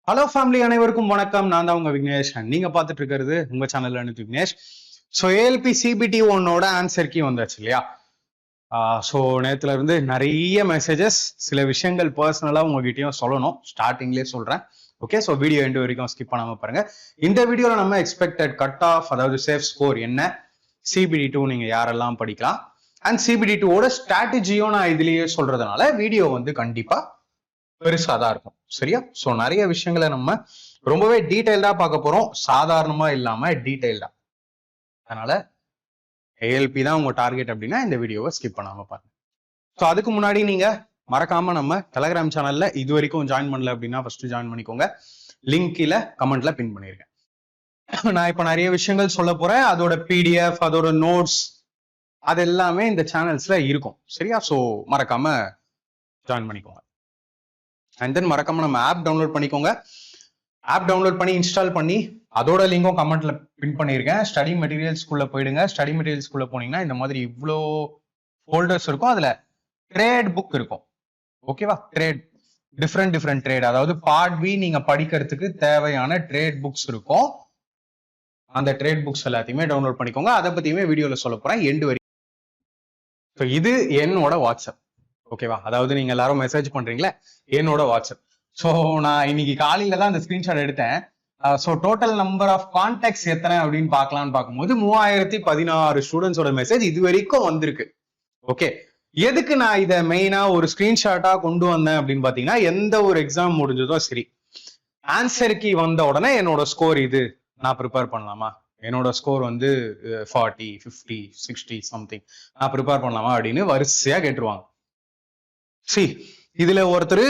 Hello family, அனைவருக்கும் வணக்கம். நான் தான் உங்க விக்னேஷ். நீங்க பார்த்துட்டு இருக்கிறது உங்க சேனல்ல அனுப்பி விக்னேஷ். ஸோ ஏஎல்பி சிபிடி ஒன்னோட ஆன்சர் கீ வந்தாச்சு இல்லையா? ஸோ நேத்துல இருந்து நிறைய மெசேஜஸ், சில விஷயங்கள் பர்சனலா உங்ககிட்டயும் சொல்லணும். ஸ்டார்டிங்லேயே சொல்றேன். ஓகே, ஸோ வீடியோ எண்டு வரைக்கும் ஸ்கிப் பண்ணாம பாருங்க. இந்த வீடியோல நம்ம எக்ஸ்பெக்டட் கட் ஆஃப், அதாவது சேஃப் ஸ்கோர் என்ன, சிபிடி 2 நீங்க யாரெல்லாம் படிக்கலாம், அண்ட் சிபிடி 2ஓட ஸ்ட்ராட்டஜியும் நான் இதுலயே சொல்றதுனால வீடியோ வந்து கண்டிப்பா பெருசா தான் இருக்கும். சரியா? சோ நிறைய விஷயங்களை நம்ம ரொம்பவே டீடைல்டா பார்க்க போறோம், சாதாரணமா இல்லாம டீடைல்டா. அதனால ஏஎல்பி தான் உங்க டார்கெட் அப்படின்னா இந்த வீடியோவை ஸ்கிப் பண்ணாம பாருங்க. ஸோ அதுக்கு முன்னாடி நீங்க மறக்காம நம்ம டெலகிராம் சேனல்ல இது வரைக்கும் ஜாயின் பண்ணல அப்படின்னா ஃபர்ஸ்ட் ஜாயின் பண்ணிக்கோங்க. லிங்க் கீழே கமெண்ட்ல பின் பண்ணிருக்கேன். நான் இப்ப நிறைய விஷயங்கள் சொல்ல போறேன். அதோட பிடிஎஃப், அதோட நோட்ஸ், அது எல்லாமே இந்த சேனல்ஸ்ல இருக்கும். சரியா? ஸோ மறக்காம ஜாயின் பண்ணிக்கோங்க. அண்ட் தென் மறக்காம நம்ம ஆப் டவுன்லோட் பண்ணிக்கோங்க. ஆப் டவுன்லோட் பண்ணி இன்ஸ்டால் பண்ணி அதோட லிங்கும் கமெண்ட்ல பின் பண்ணியிருக்கேன். ஸ்டடி மெட்டீரியல்ஸ்குள்ள போயிடுங்க. ஸ்டடி மெட்டீரியல்ஸ்குள்ள போனீங்கன்னா இந்த மாதிரி இவ்வளோ ஃபோல்டர்ஸ் இருக்கும். அதுல ட்ரேட் புக் இருக்கும். ஓகேவா? ட்ரேட் டிஃப்ரெண்ட் ட்ரேட், அதாவது பார்ட் பி நீங்க படிக்கிறதுக்கு தேவையான ட்ரேட் புக்ஸ் இருக்கும். அந்த ட்ரேட் புக்ஸ் எல்லாத்தையுமே டவுன்லோட் பண்ணிக்கோங்க. அதை பத்தியுமே வீடியோல சொல்ல போறேன் எண்டு வரைக்கும். ஸோ இது என்னோட வாட்ஸ்அப். ஓகேவா? அதாவது நீங்க எல்லாரும் மெசேஜ் பண்றீங்களே, என்னோட வாட்ஸ்அப். ஸோ நான் இன்னைக்கு காலையில தான் அந்த ஸ்கிரீன்ஷாட் எடுத்தேன். So total number of contacts எத்தனை அப்படின்னு பார்க்கலாம்னு பார்க்கும்போது 3016 ஸ்டூடெண்ட்ஸோட மெசேஜ் இது வரைக்கும் வந்திருக்கு. ஓகே, எதுக்கு நான் இதை மெயினா ஒரு ஸ்கிரீன்ஷாட்டா கொண்டு வந்தேன் அப்படின்னு பாத்தீங்கன்னா, எந்த ஒரு எக்ஸாம் முடிஞ்சதோ சரி, ஆன்சர் கீ வந்த உடனே என்னோட ஸ்கோர் இது, நான் ப்ரிப்பேர் பண்ணலாமா, என்னோட ஸ்கோர் வந்து 40, 50, 60 சம்திங், நான் ப்ரிப்பேர் பண்ணலாமா அப்படின்னு வரிசையா கேட்டுருவாங்க. இதுல ஒருத்தர்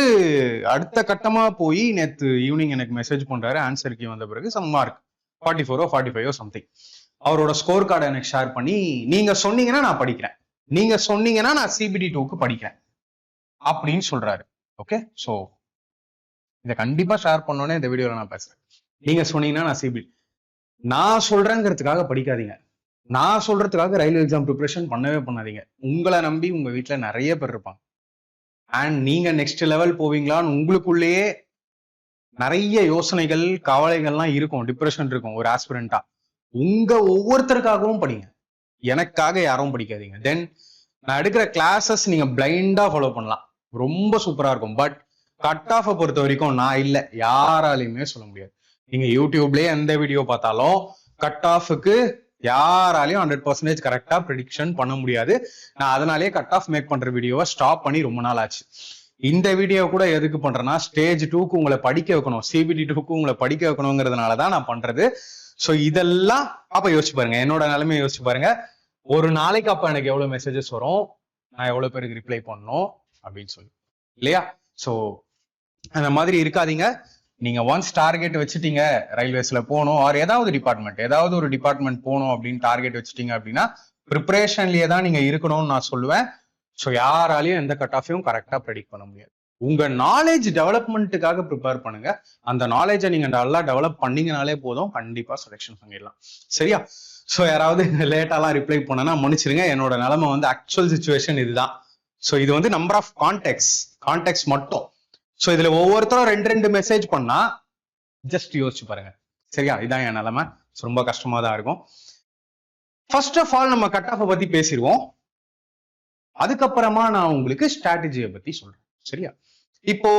அடுத்த கட்டமா போய் நேத்து ஈவினிங் எனக்கு மெசேஜ் பண்றாரு. ஆன்சர் கீ வந்த பிறகு சம் மார்க் 44 45 சம்திங், அவரோட ஸ்கோர் கார்டை எனக்கு ஷேர் பண்ணி, நீங்க சொன்னீங்கன்னா நான் படிக்கிறேன், நீங்க சொன்னீங்கன்னா நான் சிபிடி 2க்கு படிக்கிறேன் அப்படின்னு சொல்றாரு. ஓகே, சோ இதை கண்டிப்பா ஷேர் பண்ணோன்னே இந்த வீடியோல நான் பேசுறேன். நீங்க சொன்னீங்கன்னா நான் சிபிடி, நான் சொல்றேங்கிறதுக்காக படிக்காதீங்க. நான் சொல்றதுக்காக ரயில்வே எக்ஸாம் ப்ரிப்பரேஷன் பண்ணவே பண்ணாதீங்க. உங்களை நம்பி உங்க வீட்டுல நிறைய பேர் இருப்பாங்க. அண்ட் நீங்க நெக்ஸ்ட் லெவல் போவீங்களான்னு உங்களுக்குள்ளேயே நிறைய யோசனைகள், கவலைகள்லாம் இருக்கும், டிப்ரெஷன் இருக்கும். ஒரு ஆஸ்பிரண்டா உங்க ஒவ்வொருத்தருக்காகவும் படிங்க, எனக்காக யாரும் படிக்காதீங்க. தென் நான் எடுக்கிற கிளாஸஸ் நீங்க பிளைண்டா ஃபாலோ பண்ணலாம், ரொம்ப சூப்பரா இருக்கும். பட் கட் ஆஃபை பொறுத்த வரைக்கும் நான் இல்லை, யாராலையுமே சொல்ல முடியாது. நீங்க யூடியூப்லயே எந்த வீடியோ பார்த்தாலும் கட் ஆஃபுக்கு யாராலையும் 100% கரெக்டா ப்ரெடிக்ஷன் பண்ண முடியாது. நான் அதனாலேயே கட் ஆஃப் மேக் பண்ற வீடியோவை ஸ்டாப் பண்ணி ரொம்ப நாள் ஆச்சு. இந்த வீடியோ கூட எதுக்கு பண்றேன்னா, ஸ்டேஜ் 2க்கு உங்களை படிக்க வைக்கணும், சிபிடி 2க்கு உங்களை படிக்க வைக்கணுங்கிறதுனாலதான் நான் பண்றது. ஸோ இதெல்லாம் அப்ப யோசிச்சு பாருங்க, என்னோட நிலைமையை யோசிச்சு பாருங்க. ஒரு நாளைக்கு அப்ப எனக்கு எவ்வளவு மெசேஜஸ் வரும், நான் எவ்வளவு பேருக்கு ரிப்ளை பண்ணணும் அப்படின்னு சொல்லி, இல்லையா? ஸோ அந்த மாதிரி இருக்காதீங்க. நீங்க ஒன்ஸ் டார்கெட் வச்சுட்டீங்க, ரயில்வேஸ்ல போகணும், ஆர் ஏதாவது ஒரு டிபார்ட்மெண்ட் போகணும் அப்படின்னு டார்கெட் வச்சுட்டீங்க அப்படின்னா ப்ரிப்பரேஷன்லயே தான் நீங்க இருக்கணும்னு நான் சொல்லுவேன். ஸோ யாராலையும் எந்த கட் ஆஃபையும் கரெக்டா ப்ரெடிக்ட் பண்ண முடியாது. உங்க நாலேஜ் டெவலப்மெண்ட்டுக்காக ப்ரிப்பேர் பண்ணுங்க. அந்த நாலேஜை நீங்க நல்லா டெவலப் பண்ணீங்கனாலே போதும், கண்டிப்பா செலெக்ஷன் பண்ணிடலாம். சரியா? ஸோ யாராவது லேட்டாலாம் ரிப்ளை பண்ணனா மன்னிச்சிருங்க, என்னோட நிலைமை வந்து ஆக்சுவல் சிச்சுவேஷன் இதுதான். ஸோ இது வந்து நம்பர் ஆஃப் கான்டாக்ட்ஸ் மட்டும். சோ இதுல ஒவ்வொருத்தரும் 2 மெசேஜ் பண்ணா ஜஸ்ட் யோசிச்சு பாருங்க. சரியா? இதான் என் நிலைமை. ரொம்ப கஷ்டமா தான் இருக்கும். ஃபர்ஸ்ட் ஆஃப் ஆல் நம்ம கட் ஆஃப் பத்தி பேசிடுவோம். அதுக்கப்புறமா நான் உங்களுக்கு ஸ்ட்ராட்டஜியை பத்தி சொல்றேன். சரியா? இப்போ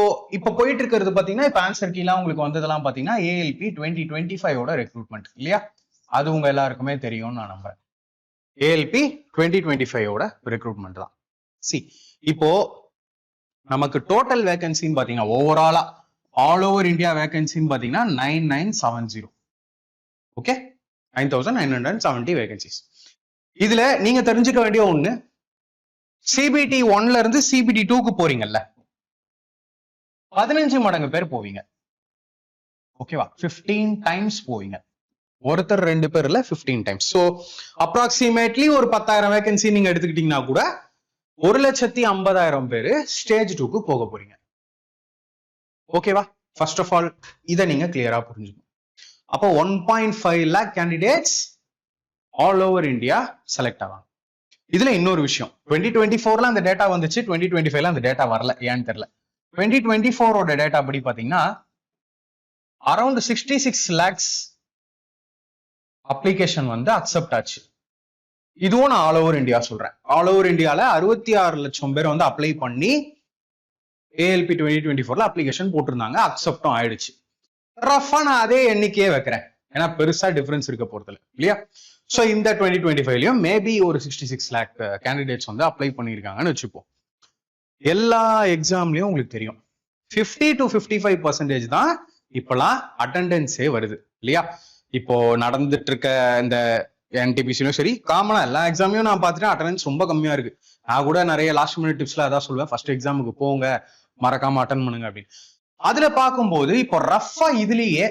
போயிட்டு இருக்கிறது பாத்தீங்கன்னா, இப்ப ஆன்சர் கீலாம் உங்களுக்கு வந்ததெல்லாம் பாத்தீங்கன்னா ஏஎல்பி 2025ஓட ரெக்ரூட்மெண்ட் இல்லையா? அது உங்க எல்லாருக்குமே தெரியும்னு நான் நம்புறேன். ஏஎல்பி 2025ஓட ரெக்ரூட்மெண்ட் தான். இப்போ நமக்கு டோட்டல் வேகன்சின்னு பாத்தீங்கன்னா, ஓவராலா ஆல் ஓவர் இந்தியா வேகன்சின்னு பாத்தீங்கன்னா 9970. Okay, 9970 vacancies. இதுல நீங்க தெரிஞ்சுக்க வேண்டிய ஒண்ணு, சிபிடி 1ல இருந்து சிபிடி 2க்கு போறீங்கல்ல, 15 மடங்கு பேர் போவீங்க. ஓகேவா? 15 டைம்ஸ் போவீங்க. ஒருத்தர் 2 பேர் இல்ல, 15 டைம்ஸ். ஸோ அப்ராக்சிமேட்லி ஒரு 10,000 வேகன்சி நீங்க எடுத்துக்கிட்டீங்கன்னா கூட 1,50,000 பேரு ஸ்டேஜ் 2க்கு போக போறீங்க. ஓகேவா? ஃபர்ஸ்ட் ஆஃப் ஆல் இதை நீங்க கிளியரா புரிஞ்சுக்கணும். அப்போ 1.5 lakh candidates all over India select ஆவாங்க. இதுல இன்னொரு விஷயம், 2024ல அந்த டேட்டா வந்துச்சு, 2025ல அந்த டேட்டா வரல, ஏன்னு தெரியல. 2024ஓட டேட்டா படி பாத்தீங்கன்னா அரௌண்ட் 66 lakhs அப்ளிகேஷன் வந்து அக்செப்ட் ஆச்சு. இதுவும் நான் ஆல் ஓவர் இந்தியா சொல்றேன். ஆல் ஓவர் இந்தியால 66 லட்சம் பேர் வந்து அப்ளை பண்ணி ALP 2024ல அப்ளிகேஷன் போட்டிருந்தாங்க. அக்செப்டும் ஆயிடுச்சு. ரஃபா நான் அதே எண்ணிக்கையே வைக்கிறேன், ஏன்னா பெருசா டிஃபரன்ஸ் இருக்க போறதுல இல்லையா. ஸோ இந்த 2025லயும் மேபி ஒரு 66 lakh கேண்டிடேட்ஸ் வந்து அப்ளை பண்ணியிருக்காங்கன்னு வச்சுப்போம். எல்லா எக்ஸாம்லயும் உங்களுக்கு தெரியும் 50 to 55% தான் இப்பெல்லாம் அட்டெண்டன்ஸே வருது இல்லையா. இப்போ நடந்துட்டு இருக்க இந்த NTPCலும் சரி, காமனா எல்லா எக்ஸாமையும் நான் பார்த்துட்டேன், அட்டெண்டன்ஸ் ரொம்ப கம்மியா இருக்கு. நான் கூட நிறைய லாஸ்ட் மினிட் டிப்ஸ்ல அதான் சொல்லுவேன், ஃபர்ஸ்ட் எக்ஸாமுக்கு போங்க, மறக்காம அட்டன் பண்ணுங்க அப்படின்னு. அதுல பார்க்கும்போது இப்போ ரஃபா இதுலயே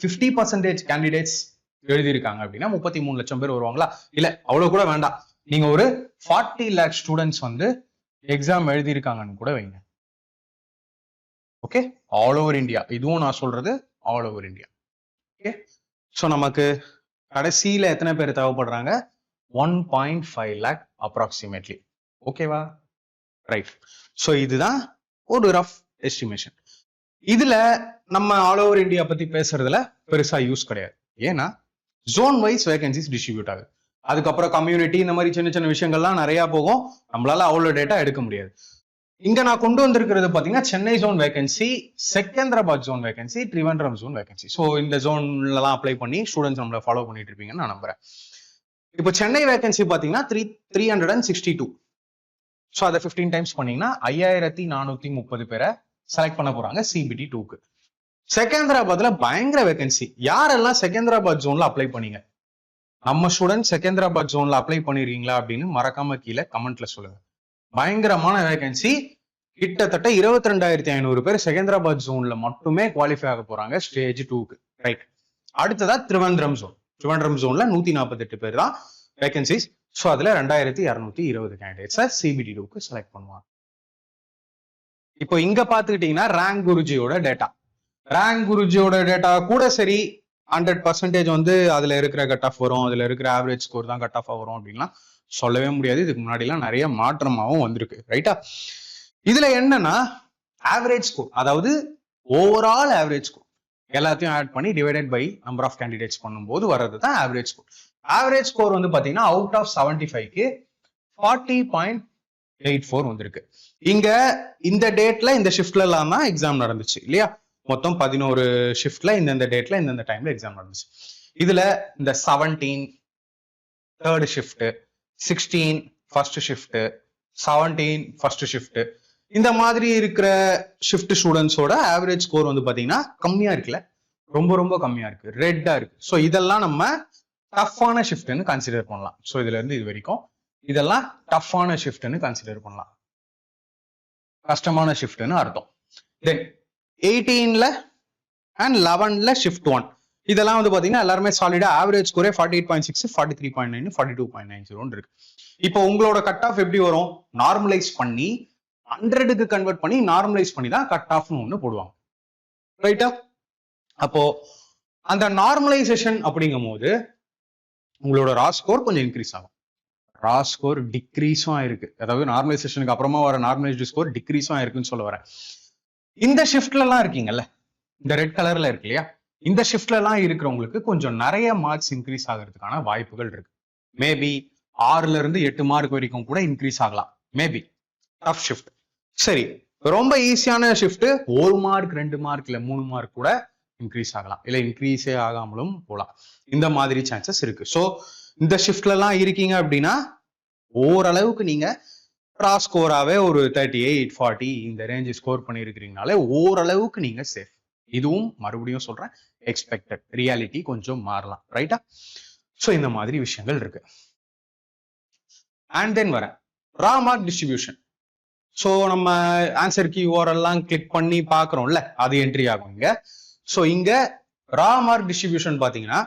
50% கேண்டிடேட்ஸ் எழுதியிருக்காங்க அப்படின்னா 33 லட்சம் பேர் வருவாங்களா? இல்ல அவ்வளவு கூட வேண்டாம், நீங்க ஒரு 40 lakh ஸ்டூடெண்ட்ஸ் வந்து எக்ஸாம் எழுதியிருக்காங்கன்னு கூட வைங்க. Okay, all over India. இதுவும் நான் சொல்றது all over India. Okay, so நமக்கு கடைசியில எத்தனை பேர் தேவைப்படுறாங்க? 1.5 lakh அப்ராக்சிமேட்லி. ஓகேவா? ரைட். ஸோ இதுதான் ஒரு ரஃப் எஸ்டிமேஷன். இதுல நம்ம ஆல் ஓவர் இந்தியா பத்தி பேசுறதுல பெருசா யூஸ் கிடையாது. ஏன்னா ஜோன் வைஸ் வேகன்சிஸ் டிஸ்ட்ரிபியூட் ஆகுது. அதுக்கப்புறம் கம்யூனிட்டி இந்த மாதிரி சின்ன சின்ன விஷயங்கள்லாம் நிறைய போகும், நம்மளால அவ்வளோ டேட்டா எடுக்க முடியாது. இங்க நான் கொண்டு வந்திருக்கிறது பாத்தீங்கன்னா Chennai zone vacancy, Secunderabad zone vacancy, Trivandrum zone vacancy. So இந்த ஜோன்லலாம் அப்ளை பண்ணி ஸ்டூடெண்ட்ஸ் நம்மள ஃபாலோ பண்ணிட்டு இருப்பீங்கன்னு நான் நம்புறேன். இப்போ சென்னை வேகன்சி பாத்தீங்கன்னா 362. ஸோ அதை 15 டைம்ஸ் பண்ணீங்கன்னா 5430 பேரை செலக்ட் பண்ண போறாங்க CBT 2க்கு. செகந்திராபாத்ல பயங்கர வேகன்சி. யாரெல்லாம் செகந்திராபாத் ஜோன்ல அப்ளை பண்ணீங்க? நம்ம ஸ்டூடெண்ட் செகந்திராபாத் ஜோன்ல அப்ளை பண்ணிருக்கீங்களா அப்படின்னு மறக்காம கீழே கமெண்ட்ல சொல்லுங்க. பயங்கரமான வேகன்சி. கிட்டத்தட்ட 22,500 பேர் செகந்திராபாத் ஜோன்ல மட்டுமே குவாலிஃபை ஆக போறாங்க ஸ்டேஜ் 2க்கு. ரைட். அடுத்ததா திருவனந்தபுரம் ஜோன். திருவனந்தபுரம் ஜோன்ல 148 பேர் தான் வேகன்சிஸ். ஸோ அதுல 2220 கேண்டிடேட்ஸை CBT 2க்கு செலக்ட் பண்ணுவாங்க. இப்போ இங்க பாத்துக்கிட்டீங்கன்னா ரேங்க் குருஜியோட டேட்டா. ரேங்க் குருஜியோட டேட்டா கூட சரி 100% வந்து அதுல இருக்கிற கட் ஆஃப் வரும், அதுல இருக்கிற ஆவரேஜ் ஸ்கோர் தான் கட் ஆஃப் வரும் அப்படின்லாம் சொல்லவே முடியாது. இதுக்கு முன்னாடி எல்லாம் நிறைய மாற்றமாகவும் வந்திருக்கு. ரைட்டா? இதுல என்னன்னா ஆவரேஜ் ஸ்கோர், அதாவது ஓவரால் ஆவரேஜ் ஸ்கோர் எல்லாத்தையும் ஆட் பண்ணி divided by number of candidates பண்ணும்போது வர்றது தான் ஆவரேஜ் ஸ்கோர். ஆவரேஜ் ஸ்கோர் வந்து பாத்தீங்கன்னா அவுட் ஆஃப் 75க்கு 40.84 வந்திருக்கு. இங்க இந்த டேட்ல இந்த ஷிஃப்ட்ல எல்லாம் தான் எக்ஸாம் நடந்துச்சு இல்லையா. மொத்தம் 11 ஷிஃப்ட்ல இந்த டேட்ல இந்த டைம்ல எக்ஸாம் நடந்துச்சு. இதுல இந்த 17 third shift, 16 first shift, 17 first shift, இந்த மாதிரி இருக்கிற ஷிஃப்ட் ஸ்டூடெண்ட்ஸோட ஆவரேஜ் ஸ்கோர் வந்து பாத்தீங்கன்னா கம்மியா இருக்குல்ல, ரொம்ப ரொம்ப கம்மியா இருக்கு, ரெட்டா இருக்கு. ஸோ இதெல்லாம் நம்ம டஃப்பான ஷிஃப்ட்னு கன்சிடர் பண்ணலாம். ஸோ இதுல இருந்து இது வரைக்கும் இதெல்லாம் டஃப்பான ஷிஃப்ட்னு கன்சிடர் பண்ணலாம், கஷ்டமான ஷிஃப்ட்னு அர்த்தம். தென் 18ல அண்ட் 11ல ஷிஃப்ட் 1 இதெல்லாம் வந்து பாத்தீங்கன்னா எல்லாருமே சாலிடா ஆவரேஜ் ஸ்கோரே 48.6, 43.9, 42.90 இருக்கு. இப்போ உங்களோட கட் ஆஃப் எப்படி வரும்? நார்மலைஸ் பண்ணி 100க்கு கன்வெர்ட் பண்ணி நார்மலைஸ் பண்ணி தான் கட் ஆஃப்னு ஒன்று போடுவாங்க. ரைட்டா? அப்போ அந்த நார்மலைசேஷன் அப்படிங்கும் போது உங்களோட ரா ஸ்கோர் கொஞ்சம் இன்க்ரீஸ் ஆகும். ரா ஸ்கோர் டிக்ரீஸும் ஆயிருக்கு, அதாவது நார்மலைசேஷனுக்கு அப்புறமா வர நார்மலைஸ்டு ஸ்கோர் டிக்ரீஸும் ஆயிருக்குன்னு சொல்ல வரேன். இந்த ஷிஃப்ட்ல எல்லாம் இருக்கீங்கல்ல, இந்த ரெட் கலர்ல இருக்கு இல்லையா, இந்த ஷிஃப்ட்ல எல்லாம் இருக்கிறவங்களுக்கு கொஞ்சம் நிறைய மார்க்ஸ் இன்க்ரீஸ் ஆகிறதுக்கான வாய்ப்புகள் இருக்கு. மேபி 6ல இருந்து 8 மார்க் வரைக்கும் கூட இன்க்ரீஸ் ஆகலாம். Maybe tough shift. சரி, ரொம்ப ஈஸியான ஷிஃப்ட் 1 மார்க் 2 மார்க் இல்ல 3 மார்க் கூட இன்க்ரீஸ் ஆகலாம், இல்ல இன்க்ரீஸே ஆகாமலும் போகலாம். இந்த மாதிரி சான்சஸ் இருக்கு. ஸோ இந்த ஷிஃப்ட்ல எல்லாம் இருக்கீங்க அப்படின்னா ஓரளவுக்கு நீங்க ரா ஸ்கோராவே ஒரு 38, 40 இந்த ரேஞ்சு ஸ்கோர் பண்ணிருக்கிறீங்கனாலே ஓரளவுக்கு நீங்க சேஃப். இதுவும் மறுபடியும் சொல்றேன், எக்ஸ்பெக்டட், ரியாலிட்டி கொஞ்சம் மாறலாம். ரைட்டா? ஸோ இந்த மாதிரி விஷயங்கள் இருக்கு. அண்ட் தென் வரேன் ரா மார்க் டிஸ்ட்ரிபியூஷன். ஸோ நம்ம ஆன்சர் கீ ஓரெல்லாம் கிளிக் பண்ணி பாக்குறோம்ல, அது என்ட்ரி ஆகும் இங்க. ஸோ இங்க ரா மார்க் டிஸ்ட்ரிபியூஷன் பாத்தீங்கன்னா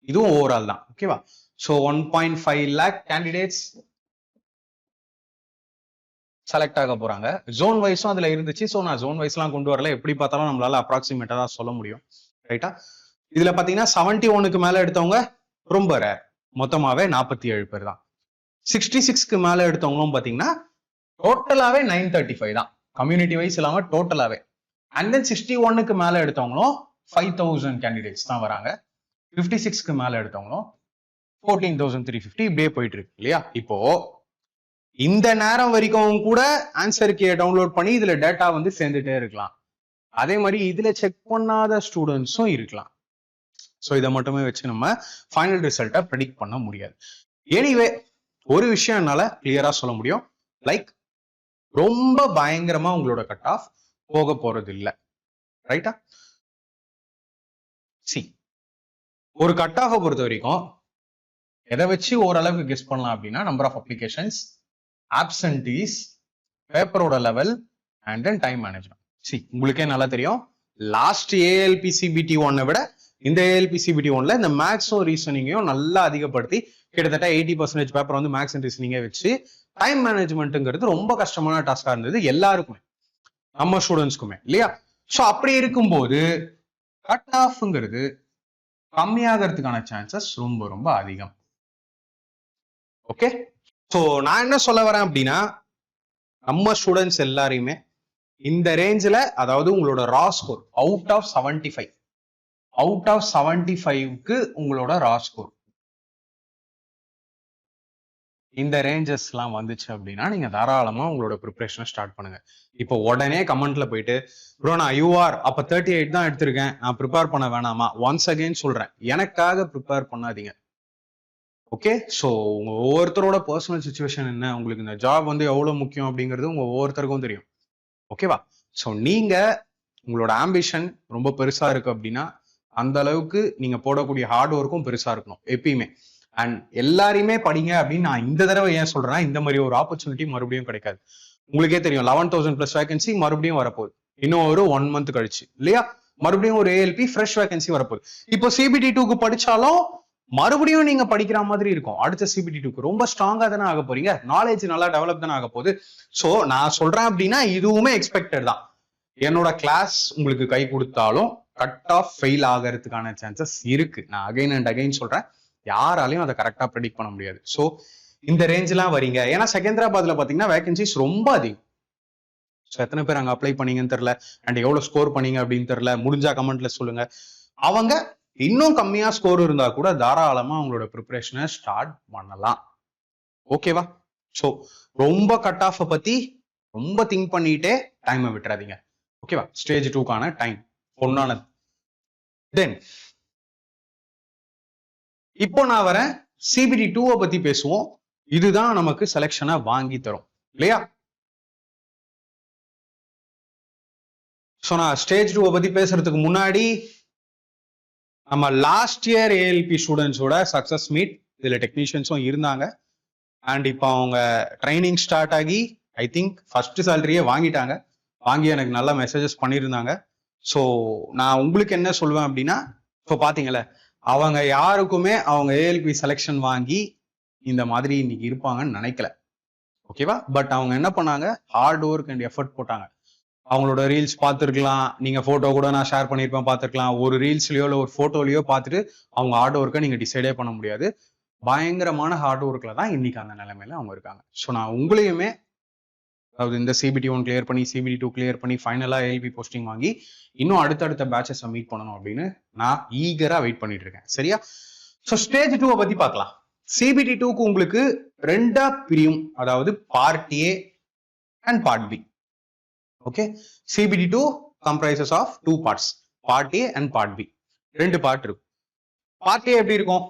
இதுவும் ஓவரால் தான். ஓகேவா? ஸோ 1.5 lakh கேண்டிடேட்ஸ் செலக்ட் ஆக போறாங்க. ஜோன் வைஸும் அதுல இருந்துச்சு. ஸோ நான் ஜோன் வைஸ்லாம் கொண்டு வரல, எப்படி பார்த்தாலும் நம்மளால அப்ராக்சிமேட்டா தான் சொல்ல முடியும். ரைட்டா? இதுல பாத்தீங்கன்னா 71க்கு மேல எடுத்தவங்க ரொம்ப ரேர், மொத்தமாவே 47 பேர் தான். 66க்கு மேல எடுத்தவங்களும் பாத்தீங்கன்னா டோட்டலாவே 935 தான், கம்யூனிட்டி வைஸ் இல்லாம டோட்டலாவே. அண்ட் தென் 61க்கு மேல எடுத்தவங்களும் 5000 கேண்டிடேட்ஸ் தான் வராங்க. 56க்கு மேல எடுத்தவங்களும் 14,350 இப்படியே போயிட்டு இருக்கு இல்லையா? இப்போ இந்த நேரம் வரைக்கும் கூட ஆன்சர் கீயை டவுன்லோட் பண்ணி இதுல டேட்டா வந்து சேர்ந்துட்டே இருக்கலாம். அதே மாதிரி இதுல செக் பண்ணாத ஸ்டூடெண்ட்ஸும் இருக்கலாம். ஸோ இதை மட்டுமே வச்சு நம்ம ஃபைனல் ரிசல்ட்டை ப்ரெடிக்ட் பண்ண முடியாது. எனிவே ஒரு விஷயம் என்னால கிளியரா சொல்ல முடியும், லைக் ரொம்ப பயங்கரமா உங்களோட கட் ஆஃப் போக போறது இல்லை. ரைட்டா? சி, ஒரு கட் ஆஃபை பொறுத்த வரைக்கும் எதை வச்சு ஓரளவுக்கு கெஸ் பண்ணலாம் அப்படின்னா, நம்பர் ஆஃப் அப்ளிகேஷன்ஸ், ஆப்சன்டீஸ், பேப்பரோட level and then time management. C, உங்களுக்கே நல்லா தெரியும், லாஸ்ட் ஏஎல்பி சிபிடி 1 விட இந்த ஏஎல்பி சிபிடி 1ல இந்த மேக்ஸும் ரீசனிங்கையும் நல்லா அதிகப்படுத்தி கிட்டத்தட்ட 80% பேப்பர் வந்து மேக்ஸ் அண்ட் ரீசனிங்கே வச்சு டைம் மேனேஜ்மெண்ட்டுங்கிறது ரொம்ப கஷ்டமான டாஸ்கா இருந்தது எல்லாருக்குமே, நம்ம ஸ்டூடெண்ட்ஸ்க்குமே இல்லையா? ஸோ அப்படி இருக்கும்போது கட் ஆஃப்ங்கிறது கம்மியாகிறதுக்கான சான்சஸ் ரொம்ப ரொம்ப அதிகம். ஓகே, ஸோ நான் என்ன சொல்ல வரேன் அப்படின்னா, நம்ம ஸ்டூடெண்ட்ஸ் எல்லாரையுமே இந்த ரேஞ்சில், அதாவது உங்களோட ரா ஸ்கோர் அவுட் ஆஃப் 75க்கு உங்களோட ரா ஸ்கோர் இந்த ரேஞ்சஸ் எல்லாம் வந்துச்சு அப்படின்னா நீங்க தாராளமா உங்களோட ப்ரிப்பரேஷனை ஸ்டார்ட் பண்ணுங்க. இப்போ உடனே கமெண்ட்ல போயிட்டு ப்ரோ நான் யூஆர் அப்ப 38 தான் எடுத்திருக்கேன், நான் ப்ரிப்பேர் பண்ண வேணாமா? ஒன்ஸ் அகைன் சொல்றேன், எனக்காக ப்ரிப்பேர் பண்ணாதீங்க. ஓகே, ஸோ உங்க ஒவ்வொருத்தரோட பர்சனல் சுச்சுவேஷன் என்ன, உங்களுக்கு இந்த ஜாப் வந்து எவ்வளவு முக்கியம் அப்படிங்கிறது உங்க ஒவ்வொருத்தருக்கும் தெரியும். ஓகேவா? ஸோ நீங்க உங்களோட ஆம்பிஷன் ரொம்ப பெருசா இருக்கு அப்படின்னா அந்த அளவுக்கு நீங்க போடக்கூடிய ஹார்ட் ஒர்க்கும் பெருசா இருக்கணும் எப்பயுமே. அண்ட் எல்லாரையுமே படிங்க அப்படின்னு நான் இந்த தடவை ஏன் சொல்றேன்னா, இந்த மாதிரி ஒரு ஆப்பர்ச்சுனிட்டி மறுபடியும் கிடைக்காது. உங்களுக்கே தெரியும் 11,000 பிளஸ் வேகன்சி மறுபடியும் வரப்போகுது இன்னும் ஒரு 1 மந்த் கழிச்சு இல்லையா? மறுபடியும் ஒரு ஏஎல்பி ஃப்ரெஷ் வேகன்சி வரப்போகுது. இப்போ சிபிடி 2க்கு படிச்சாலும் மறுபடியும் நீங்க படிக்கிற மாதிரி இருக்கும். அடுத்த சிபிடி 2க்கு ரொம்ப ஸ்ட்ராங்கா தானே ஆக போறீங்க, நாலேஜ் நல்லா டெவலப் தானே ஆக போகுது. ஸோ நான் சொல்றேன் அப்படின்னா இதுவுமே எக்ஸ்பெக்டட் தான். என்னோட கிளாஸ் உங்களுக்கு கை கொடுத்தாலும் கட் ஆஃப் ஃபெயில் ஆகிறதுக்கான சான்சஸ் இருக்கு. நான் அகைன் அண்ட் அகைன் சொல்றேன், யாராலையும் அதை கரெக்டா ப்ரெடிக்ட் பண்ண முடியாது. ஸோ இந்த ரேஞ்செலாம் வரீங்க, ஏன்னா செகந்திராபாத்ல பாத்தீங்கன்னா வேகன்சிஸ் ரொம்ப அதிகம். ஸோ எத்தனை பேர் அங்கே அப்ளை பண்ணீங்கன்னு தெரியல, அண்ட் எவ்வளோ ஸ்கோர் பண்ணீங்க அப்படின்னு தெரியல. முடிஞ்சா கமெண்ட்ல சொல்லுங்க. அவங்க இன்னும் கம்மியா ஸ்கோர் இருந்தா கூட தாராளமா அவங்களோட ப்ரிப்பரேஷனை ஸ்டார்ட் பண்ணலாம். ஓகேவா? ஸோ ரொம்ப கட் ஆஃப் பத்தி ரொம்ப திங்க் பண்ணிட்டே டைமை விட்டுறாதீங்க. ஓகேவா? Stage 2க்கான time பொண்ணானது. தென் இப்போ நான் வரேன், சிபிடி 2 பத்தி பேசுவோம். இதுதான் நமக்கு செலக்ஷனை வாங்கி தரும் இல்லையா? ஸோ நான் ஸ்டேஜ் 2 பத்தி பேசுறதுக்கு முன்னாடி நம்ம லாஸ்ட் இயர் ஏஎல்பி ஸ்டூடெண்ட்ஸோட சக்சஸ் மீட், இதுல டெக்னீஷியன்ஸும் இருந்தாங்க. அண்ட் இப்போ அவங்க ட்ரைனிங் ஸ்டார்ட் ஆகி ஐ திங்க் ஃபர்ஸ்ட் சேலரியே வாங்கிட்டாங்க. வாங்கி எனக்கு நல்ல மெசேஜஸ் பண்ணியிருந்தாங்க. ஸோ நான் உங்களுக்கு என்ன சொல்லுவேன் அப்படின்னா, இப்போ பார்த்தீங்களே அவங்க யாருக்குமே அவங்க ஏஎல்பி செலெக்ஷன் வாங்கி இந்த மாதிரி இன்னைக்கு இருப்பாங்கன்னு நினைக்கல. ஓகேவா? பட் அவங்க என்ன பண்ணாங்க, ஹார்ட் ஒர்க் அண்ட் எஃபர்ட் போட்டாங்க. அவங்களோட ரீல்ஸ் பார்த்துருக்கலாம், நீங்க போட்டோ கூட நான் ஷேர் பண்ணியிருப்பேன் பார்த்துருக்கலாம். ஒரு ரீல்ஸ்லயோ இல்லை ஒரு போட்டோலயோ பார்த்துட்டு அவங்க ஹார்ட் ஒர்க்கை நீங்க டிசைடே பண்ண முடியாது. பயங்கரமான ஹார்ட் ஒர்க்ல தான் இன்னைக்கு அந்த நிலைமையில அவங்க இருக்காங்க. ஸோ நான் உங்களையுமே, அதாவது இந்த சிபிடி 1 கிளியர் பண்ணி சிபிடி 2 கிளியர் பண்ணி ஃபைனலா ஏஎல்பி போஸ்டிங் வாங்கி இன்னும் அடுத்தடுத்த பேட்சஸ் மீட் பண்ணணும் அப்படின்னு நான் ஈகரா வெயிட் பண்ணிட்டு இருக்கேன். சரியா? ஸோ ஸ்டேஜ் 2 பத்தி பார்க்கலாம். சிபிடி 2க்கு உங்களுக்கு 2ஆ பிரியும், அதாவது part A and part B. Okay, CBT 2 comprises of 2 parts, part A and part B. 2 part இருக்கும். பார்ட் ஏ எப்படி இருக்கும்?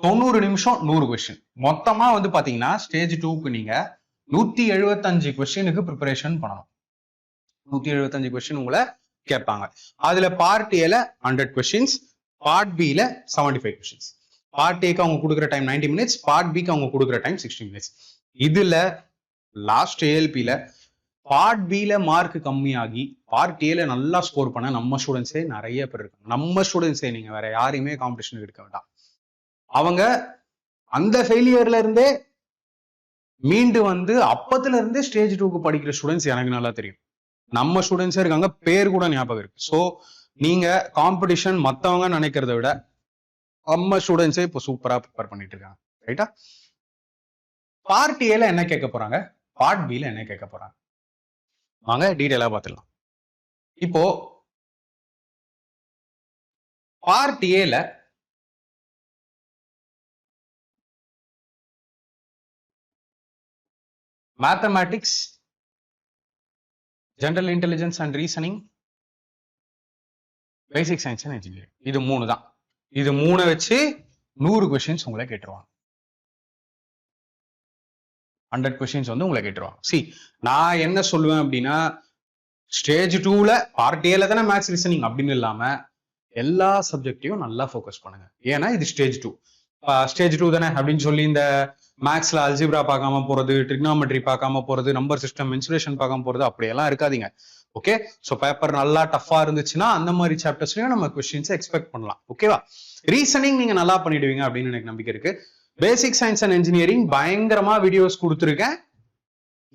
90 நிமிஷம் 100 கொஸ்டின். மொத்தமா வந்து பாத்தீங்கன்னா ஸ்டேஜ் 2க்கு நீங்க 175 கொஸ்டினுக்கு ப்ரிப்பரேஷன் பண்ணணும். 175 கொஸ்டின் உங்களை கேட்பாங்க. அதுல பார்ட் ஏல 100 கொஸ்டின்ஸ், பார்ட் பில 75 கொஸ்டின்ஸ். பார்ட் ஏக்கு அவங்க கொடுக்குற டைம் 90 மினிட்ஸ், பார்ட் பிக்கு அவங்க கொடுக்குற டைம் 60 மினிட்ஸ். இதுல லாஸ்ட் ஏஎல்பில பார்ட் பில மார்க் கம்மியாகி பார்ட் ஏல நல்லா ஸ்கோர் பண்ண நம்ம ஸ்டூடெண்ட்ஸே நிறைய பேர் இருக்காங்க. நம்ம ஸ்டூடெண்ட்ஸே, நீங்க வேற யாரையுமே காம்படிஷன் எடுக்க வேண்டாம். அவங்க அந்த ஃபெயிலியர்ல இருந்தே மீண்டு வந்து அப்பத்துல இருந்தே ஸ்டேஜ் 2க்கு படிக்கிற ஸ்டூடெண்ட்ஸ் எனக்கு நல்லா தெரியும். நம்ம ஸ்டூடெண்ட்ஸே இருக்காங்க, பேர் கூட ஞாபகம் இருக்கு. ஸோ நீங்க காம்படிஷன் மத்தவங்க நினைக்கிறத விட நம்ம ஸ்டூடெண்ட்ஸே இப்போ சூப்பரா ப்ரிப்பேர் பண்ணிட்டு இருக்காங்க. ரைட்டா? பார்ட் ஏல என்ன கேட்க போறாங்க, பார்ட் பில என்ன கேட்க போறாங்க? வாங்க டீடைலா பார்த்துடலாம். இப்போ பார்ட் ஏல mathematics, general intelligence and reasoning, basic science and engineering, இது 3 தான். இது 3 வச்சு 100 கொஸ்டின்ஸ் உங்களை கேட்டுருவாங்க. 100 கொஸ்டின்ஸ் வந்து உங்களை கேட்டுருவாங்க. சி, நான் என்ன சொல்லுவேன் அப்படின்னா, ஸ்டேஜ் 2ல பார்ட் ஏல தானே மேத்ஸ் ரீசனிங் அப்படின்னு இல்லாம எல்லா சப்ஜெக்டையும் நல்லா ஃபோக்கஸ் பண்ணுங்க. ஏன்னா இது ஸ்டேஜ் 2. ஸ்டேஜ் 2 தானே அப்படின்னு சொல்லி இந்த மேக்ஸ்ல அல்ஜிப்ரா பார்க்காம போறது, ட்ரிக்னாமெட்ரி பார்க்காம போறது, நம்பர் சிஸ்டம், மென்சுரேஷன் பார்க்காம போறது, அப்படியெல்லாம் இருக்காதீங்க. ஓகே, ஸோ பேப்பர் நல்லா டஃபா இருந்துச்சுன்னா அந்த மாதிரி சாப்டர்ஸ்லயும் நம்ம கொஸ்டின்ஸ் எக்ஸ்பெக்ட் பண்ணலாம். ஓகேவா? ரீசனிங் நீங்க நல்லா பண்ணிடுவீங்க அப்படின்னு எனக்கு நம்பிக்கை இருக்கு. பேசிக் சயின்ஸ் அண்ட் இன்ஜினியரிங் பயங்கரமா வீடியோஸ் கொடுத்துருக்கேன்,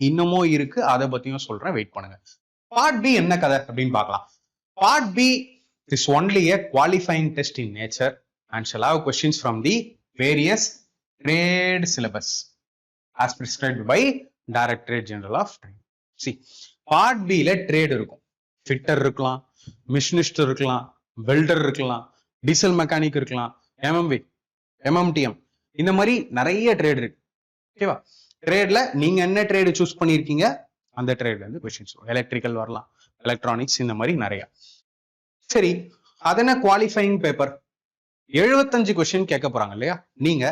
இன்னமும் இருக்கு, அதை பத்தியும் சொல்றேன், வெயிட் பண்ணுங்க. பார்ட் பி என்ன கதை அப்படின்னு பார்க்கலாம். Part B is only a qualifying test in nature and shall have questions from the various trade syllabus as prescribed by Directorate General of Trade. See, part B ல trade இருக்கும், fitter இருக்கலாம், machinist இருக்கலாம், welder இருக்கலாம், diesel mechanic இருக்கலாம், MMV, MMTM, இந்த மாதிரி நிறைய trade இருக்கு. ஓகேவா? ட்ரேட்ல நீங்க என்ன ட்ரேடு சூஸ் பண்ணிருக்கீங்க, அந்த ட்ரேட்ல இருந்து கொஸ்டின்ஸ் வரும். எலக்ட்ரிக்கல் வரலாம், எலக்ட்ரானிக்ஸ், இந்த மாதிரி நிறைய. சரி, அதன குவாலிஃபைங் பேப்பர் 75 கொஸ்டின் கேட்க போறாங்க இல்லையா? நீங்க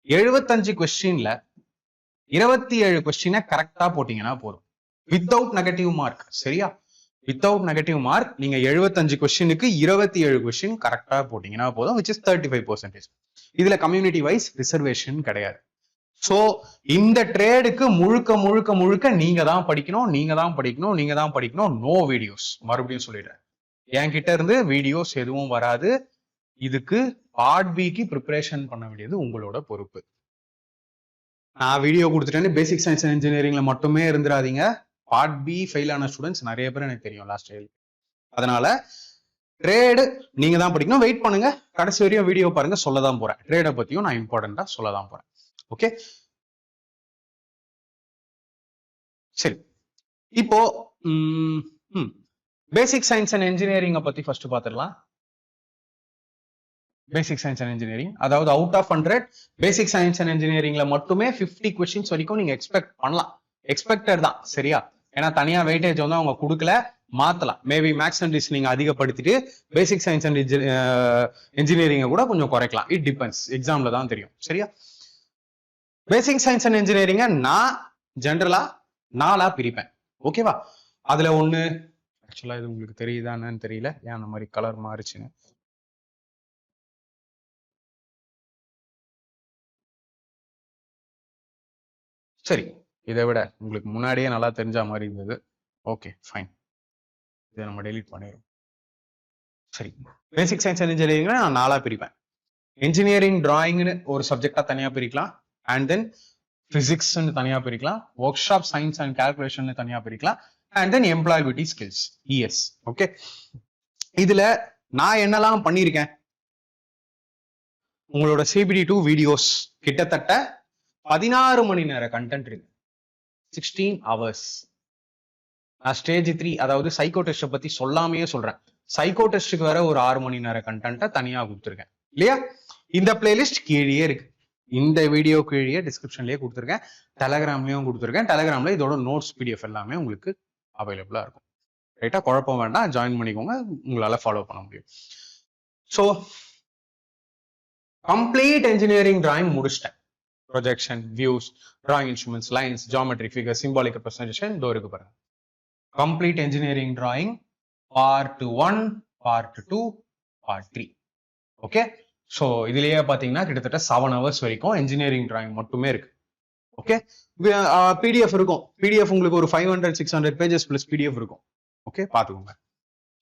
75 கொஸ்டின்ல 27 கொஸ்டினை கரெக்டா போட்டீங்கன்னா போதும், வித்தவுட் நெகட்டிவ் மார்க். சரியா? வித்தவுட் நெகட்டிவ் மார்க் நீங்க 75 கொஸ்டினுக்கு 27 கொஸ்டின் கரெக்டா போட்டீங்கன்னா போதும், which is 35%. இதுல கம்யூனிட்டி வைஸ் ரிசர்வேஷன் கிடையாது. சோ இந்த ட்ரேடுக்கு முழுக்க முழுக்க முழுக்க நீங்க தான் படிக்கணும், நீங்க தான் படிக்கணும், நீங்க தான் படிக்கணும். No videos. மறுபடியும் சொல்லிடுறேன், என்கிட்ட இருந்து வீடியோஸ் எதுவும் வராது. இதுக்கு பார்ட் பிக்கு ப்ரிப்பரேஷன் பண்ண வேண்டியது உங்களோட பொறுப்பு. நான் வீடியோ கொடுத்துட்டேன்னு பேசிக் சயின்ஸ் அண்ட் இன்ஜினியரிங்ல மட்டுமே இருந்துடாதீங்க. பார்ட் பி ஃபெயில் ஆன ஸ்டூடெண்ட்ஸ் நிறைய பேர் எனக்கு தெரியும் லாஸ்ட் இயர். அதனால ட்ரேடு நீங்க தான் படிக்கணும். வெயிட் பண்ணுங்க, கடைசி வரையும் வீடியோ பாருங்க, சொல்லதான் போறேன். ட்ரேடை பத்தியும் நான் இம்பார்ட்டண்டா சொல்லதான் போறேன். ஓகே, சரி. இப்போ பேசிக் சயின்ஸ் அண்ட் இன்ஜினியரிங் பத்தி ஃபர்ஸ்ட் பார்த்துடலாம். பேசிக் சயின்ஸ் அண்ட் இன்ஜினியரிங், அதாவது out of 100 basic science and இன்ஜினியரிங்ல மட்டுமே 50 கொஸ்டின்ஸ் வரைக்கும் நீங்க எக்ஸ்பெக்ட் பண்ணலாம். எக்ஸ்பெக்டட் தான், சரியா? ஏன்னா தனியா வெயிட்டேஜ் வந்து அவங்க கொடுக்கல, மாத்தலாம். மேபி மேக்ஸ் அண்ட் ரீசனிங் அதிகப்படுத்திட்டு பேசிக் சயின்ஸ் அண்ட் இன்ஜினியரிங்கை கூட கொஞ்சம் குறைக்கலாம். இட் டிபெண்ட்ஸ், எக்ஸாம்ல தான் தெரியும். சரியா? பேசிக் சயின்ஸ் அண்ட் இன்ஜினியரிங்கை நான் ஜென்ரலா 4ஆ பிரிப்பேன். ஓகேவா? அதுல ஒண்ணு, ஆக்சுவலா இது உங்களுக்கு தெரியுதான்னு தெரியல, ஏன் அந்த மாதிரி கலர் மாறிச்சுன்னு. சரி, இதை விட உங்களுக்கு முன்னாடியே நல்லா தெரிஞ்ச மாதிரி இருந்தது. ஓகே, ஃபைன், இதை நம்ம டெலீட் பண்ணிடுறோம். சரி, பேசிக் சயின்ஸ் அண்ட் இன்ஜினியரிங்ல நான் 4ஆ பிரிப்பேன். இன்ஜினியரிங் டிராயிங்னு ஒரு சப்ஜெக்டா தனியா பிரிக்கலாம், அண்ட் தென் பிசிக்ஸ் தனியா பிரிக்கலாம், work shop science and calculation தனியா பிரிக்கலாம், and then employability skills, ES. Okay, இதுல நான் என்னெல்லாம் பண்ணிருக்கேன், உங்களோட CBD2 வீடியோஸ் கிட்டத்தட்ட 16 மணி நேர கண்டென்ட் இருக்கு, 16 hours. நான் ஸ்டேஜ் 3, அதாவது சைக்கோ டெஸ்ட் பத்தி சொல்லாமையே சொல்றேன். சைக்கோ டெஸ்ட்டுக்கு வேற ஒரு 6 மணி நேர கண்டென்ட்டை தனியா கொடுத்துருக்கேன் இல்லையா? இந்த பிளேலிஸ்ட் கீழே இருக்கு, இந்த வீடியோ கீழே டிஸ்கிரிப்ஷன்லயே கொடுத்துருக்கேன், டெலகிராம்லயும் கொடுத்துருக்கேன். டெலகிராம்ல இதோட நோட்ஸ் PDF எல்லாமே உங்களுக்கு அவைலபிளா இருக்கும். ரைட்டா? குழப்பம் வேண்டாம், ஜாயின் பண்ணிக்கோங்க, உங்களால ஃபாலோ பண்ண முடியும். ஸோ கம்ப்ளீட் இன்ஜினியரிங் டிராயிங் முடிச்சிட்டேன். Projection, views, drawing instruments, lines, geometry, figure, symbolic representation, இருக்கு பாருங்க. Complete engineering drawing part 1, part 2, part 3. Okay, so இதுலயே பாத்தீங்கன்னா கிட்டத்தட்ட 7 hours வரைக்கும் இன்ஜினியரிங் டிராயிங் மட்டுமே இருக்கு. ஓகே, PDF இருக்கும். PDF உங்களுக்கு ஒரு 500-600 பேஜஸ் பிளஸ் PDF இருக்கும். ஓகே, பாத்துக்கோங்க.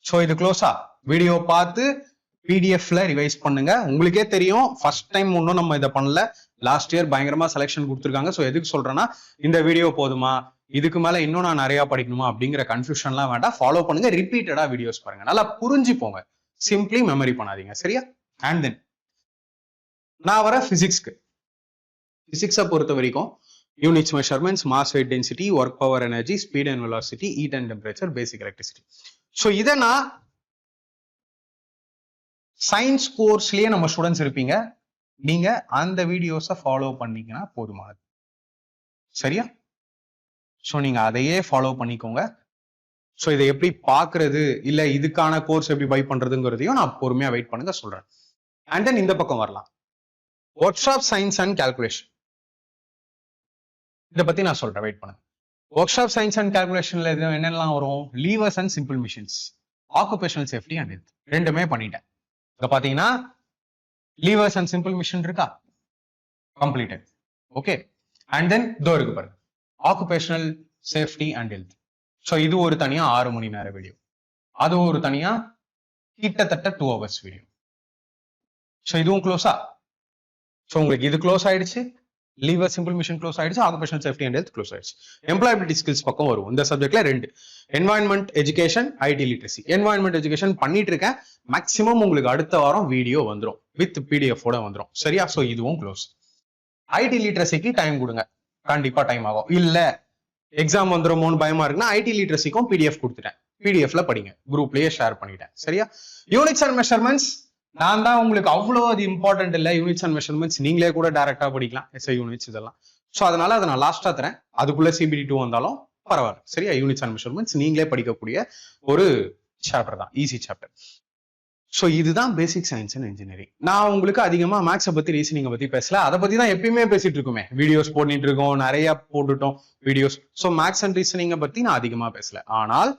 ஸோ இது க்ளோஸா வீடியோ பார்த்து PDFல ரிவைஸ் பண்ணுங்க. உங்களுக்கே தெரியும், ஃபர்ஸ்ட் டைம் ஒன்றும் நம்ம இதை பண்ணல. லாஸ்ட் இயர் பயங்கரமா செலெக்ஷன் கொடுத்துருக்காங்க. ஸோ எதுக்கு சொல்றேன்னா, இந்த வீடியோ போதுமா, இதுக்கு மேல இன்னும் நான் நிறைய படிக்கணுமா அப்படிங்கிற கன்ஃபியூஷன்லாம் வேண்டாம். ஃபாலோ பண்ணுங்க, ரிப்பீட்டடா வீடியோஸ் பாருங்க, நல்லா புரிஞ்சு போங்க, சிம்பிளி மெமரி பண்ணாதீங்க. சரியா? அண்ட் தென் நான் வர பிசிக்ஸ்க்கு, பிசிக்ஸை பொறுத்த வரைக்கும் units measurements, mass weight density, work power energy, speed and velocity, heat and temperature, basic electricity. So இதை நான் சயின்ஸ் கோர்ஸ்லயே நம்ம ஸ்டூடெண்ட்ஸ் இருப்பீங்க, நீங்க அந்த வீடியோஸை ஃபாலோ பண்ணீங்கன்னா போதுமானது. சரியா? ஸோ நீங்க அதையே ஃபாலோ பண்ணிக்கோங்க. ஸோ இதை எப்படி பாக்குறது, இல்ல இதுக்கான கோர்ஸ் எப்படி பை பண்றதுங்கிறதையும் நான் பொறுமையா வெயிட் பண்ணுங்க சொல்றேன். அண்ட் தென் இந்த பக்கம் வரலாம், work shop science and calculation. இதை பத்தி நான் சொல்றேன், வெயிட் பண்ணுங்க. ஒர்க் ஷாப் சயின்ஸ் அண்ட் கால்குலேஷன்ல என்னெல்லாம் வரும்? Levers and simple machines, occupational safety and health, ரெண்டுமே பண்ணிட்டேன். இங்க பாத்தீங்கன்னா லீவர்ஸ் அண்ட் சிம்பிள் மிஷின் இருக்கா, கம்ப்ளீட்டட். ஓகே. அண்ட் தென் இதோ இருக்கு பாருங்க, occupational safety and health. So இது ஒரு தனியா 6 மணி நேர வீடியோ, அது ஒரு தனியா கிட்டத்தட்ட 2 hours வீடியோ. ஸோ இதுவும் க்ளோஸா? ஸோ உங்களுக்கு இது க்ளோஸ் ஆயிடுச்சு, லீவர் சிம்பிள் மிஷின் க்ளோஸ் ஆயிடுச்சு, occupational safety and health close ஆயிடுச்சு. எம்ப்ளாயபிலிட்டி ஸ்கில்ஸ் பக்கம் வரும். இந்த சப்ஜெக்ட்ல 2, environment education, IT literacy. Environment education பண்ணிட்டு இருக்கேன், மேக்ஸிமம் உங்களுக்கு அடுத்த வாரம் வீடியோ வந்துடும், வித் பிடிஎஃப் ஓட வந்துடும். சரியா? ஸோ இதுவும் க்ளோஸ். ஐடி லிட்ரஸிக்கு டைம் கொடுங்க, கண்டிப்பா டைம் ஆகும். இல்ல எக்ஸாம் வந்துருமோன்னு பயமா இருக்குன்னா ஐடி லிட்ரஸிக்கும் பிடிஎஃப் கொடுத்துட்டேன், பிடிஎஃப்ல படிங்க, குரூப்லயே ஷேர் பண்ணிட்டேன். சரியா? யூனிட்ஸ் அண்ட் மெஷர்மெண்ட்ஸ் நான் தான் உங்களுக்கு அவ்வளோ அது இம்பார்ட்டன்ட் இல்லை. யூனிட்ஸ் அண்ட் மெஷர்மெண்ட்ஸ் நீங்களே கூட டைரக்டா படிக்கலாம், எஸ்ஐ யூனிட்ஸ் இதெல்லாம். ஸோ அதனால அதை நான் லாஸ்டா தரேன், அதுக்குள்ள சிபிடி 2 வந்தாலும் பரவாயில்ல. சரியா? யூனிட்ஸ் அண்ட் மெஷர்மெண்ட்ஸ் நீங்களே படிக்கக்கூடிய ஒரு சாப்டர் தான், ஈஸி சாப்டர். ஸோ இதுதான் பேசிக் சயின்ஸ் அண்ட் இன்ஜினியரிங். நான் உங்களுக்கு அதிகமா மேக்ஸை பத்தி, ரீசனிங்கை பத்தி பேசல, அதை பத்தி தான் எப்பயுமே பேசிட்டு இருக்குமே, வீடியோஸ் போட்டுட்டு இருக்கோம், நிறைய போட்டுட்டோம் வீடியோஸ். ஸோ மேக்ஸ் அண்ட் ரீசனிங்கை பத்தி நான் அதிகமா பேசல, ஆனால்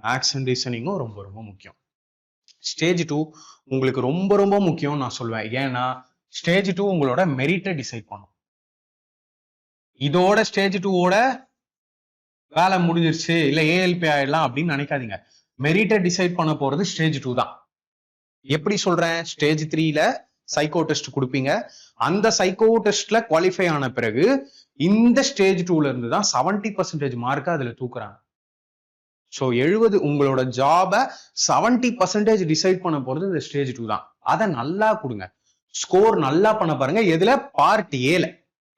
மேக்ஸ் அண்ட் ரீசனிங்கும் ரொம்ப ரொம்ப முக்கியம். ஸ்டேஜ் 2 உங்களுக்கு ரொம்ப ரொம்ப முக்கியம் நான் சொல்லுவேன். ஏன்னா ஸ்டேஜ் 2 உங்களோட மெரிட்டை டிசைட் பண்ணும். இதோட ஸ்டேஜ் 2ஓட வேலை முடிஞ்சிருச்சு, இல்ல ஏஎல்பி ஆயிடலாம் அப்படின்னு நினைக்காதீங்க. மெரிட்டை டிசைட் பண்ண போறது ஸ்டேஜ் 2 தான். எப்படி சொல்றேன்? ஸ்டேஜ் 3ல சைக்கோ டெஸ்ட் கொடுப்பீங்க, அந்த சைக்கோ டெஸ்ட்ல குவாலிஃபை ஆன பிறகு இந்த ஸ்டேஜ் 2ல இருந்து தான் 70% மார்க் அதுல தூக்குறாங்க. ஸோ 70 உங்களோட ஜாப 70% டிசைட் பண்ண போறது இந்த ஸ்டேஜ் 2 தான். அதை நல்லா கொடுங்க, ஸ்கோர் நல்லா பண்ண பாருங்க. எதுல? பார்ட் ஏல.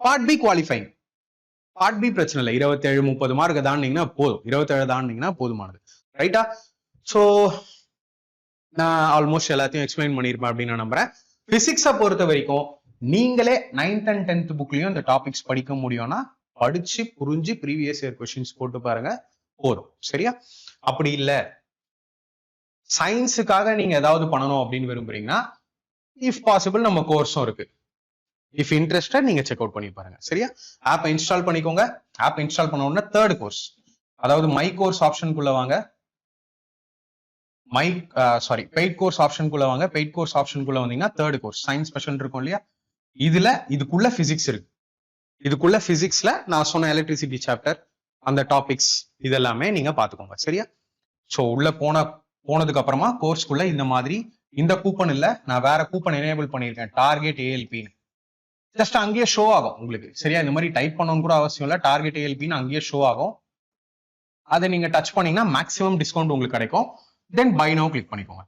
Part B qualifying, part B பிரச்சனை இல்லை, 27-30 மார்க் தாண்டிங்கன்னா போதும், 27 தாண்டிங்கன்னா போதுமானது. ரைட்டா? ஸோ நான் ஆல்மோஸ்ட் எல்லாத்தையும் எக்ஸ்பிளைன் பண்ணிருப்பேன் அப்படின்னு நான் நம்புறேன். பிசிக்ஸை பொறுத்த வரைக்கும் நீங்களே 9th and 10th புக்லயும் இந்த டாபிக்ஸ் படிக்க முடியும்னா படிச்சு புரிஞ்சு ப்ரீவியஸ் இயர் கொஸ்டின்ஸ் போட்டு பாருங்க, போதும். சரியா? அப்படி இல்ல சயின்ஸுக்காக நீங்க ஏதாவது பண்ணணும் அப்படின்னு விரும்புறீங்கன்னா, இஃப் பாசிபிள் நம்ம கோர்ஸும் இருக்கு, இஃப் இன்ட்ரெஸ்டட் நீங்க செக் அவுட் பண்ணி பாருங்க. சரியா? ஆப் இன்ஸ்டால் பண்ணிக்கோங்க. ஆப் இன்ஸ்டால் பண்ண உடனே 3rd கோர்ஸ், அதாவது மை கோர்ஸ் ஆப்ஷனுக்குள்ள வாங்க. பெய்ட் கோர்ஸ் ஆப்ஷனுக்குள்ள வாங்க. பெய்ட் கோர்ஸ் ஆப்ஷனுக்குள்ள வந்தீங்கன்னா 3rd கோர்ஸ் சயின்ஸ் ஸ்பெஷல் இருக்கும் இல்லையா, இதுக்குள்ள பிசிக்ஸ் இருக்கு. இதுக்குள்ள பிசிக்ஸ்ல நான் சொன்ன எலக்ட்ரிசிட்டி சாப்டர், அந்த டாபிக்ஸ் இதெல்லாமே நீங்க பாத்துக்கோங்க. சரியா? ஸோ உள்ள போனதுக்கு அப்புறமா கோர்ஸ்க்குள்ள இந்த மாதிரி இந்த கூப்பன் இல்ல, நான் வேற கூப்பன் எனேபிள் பண்ணியிருக்கேன், டார்கெட் ஏஎல்பின்னு. ஜஸ்ட் அங்கேயே ஷோ ஆகும் உங்களுக்கு. சரியா? இந்த மாதிரி டைப் பண்ணணும்னு கூட அவசியம் இல்லை, டார்கெட் ஏஎல்பின்னு அங்கேயே ஷோ ஆகும். அதை நீங்க டச் பண்ணீங்கன்னா மேக்ஸிமம் டிஸ்கவுண்ட் உங்களுக்கு கிடைக்கும். தென் பை நவ் கிளிக் பண்ணிக்கோங்க.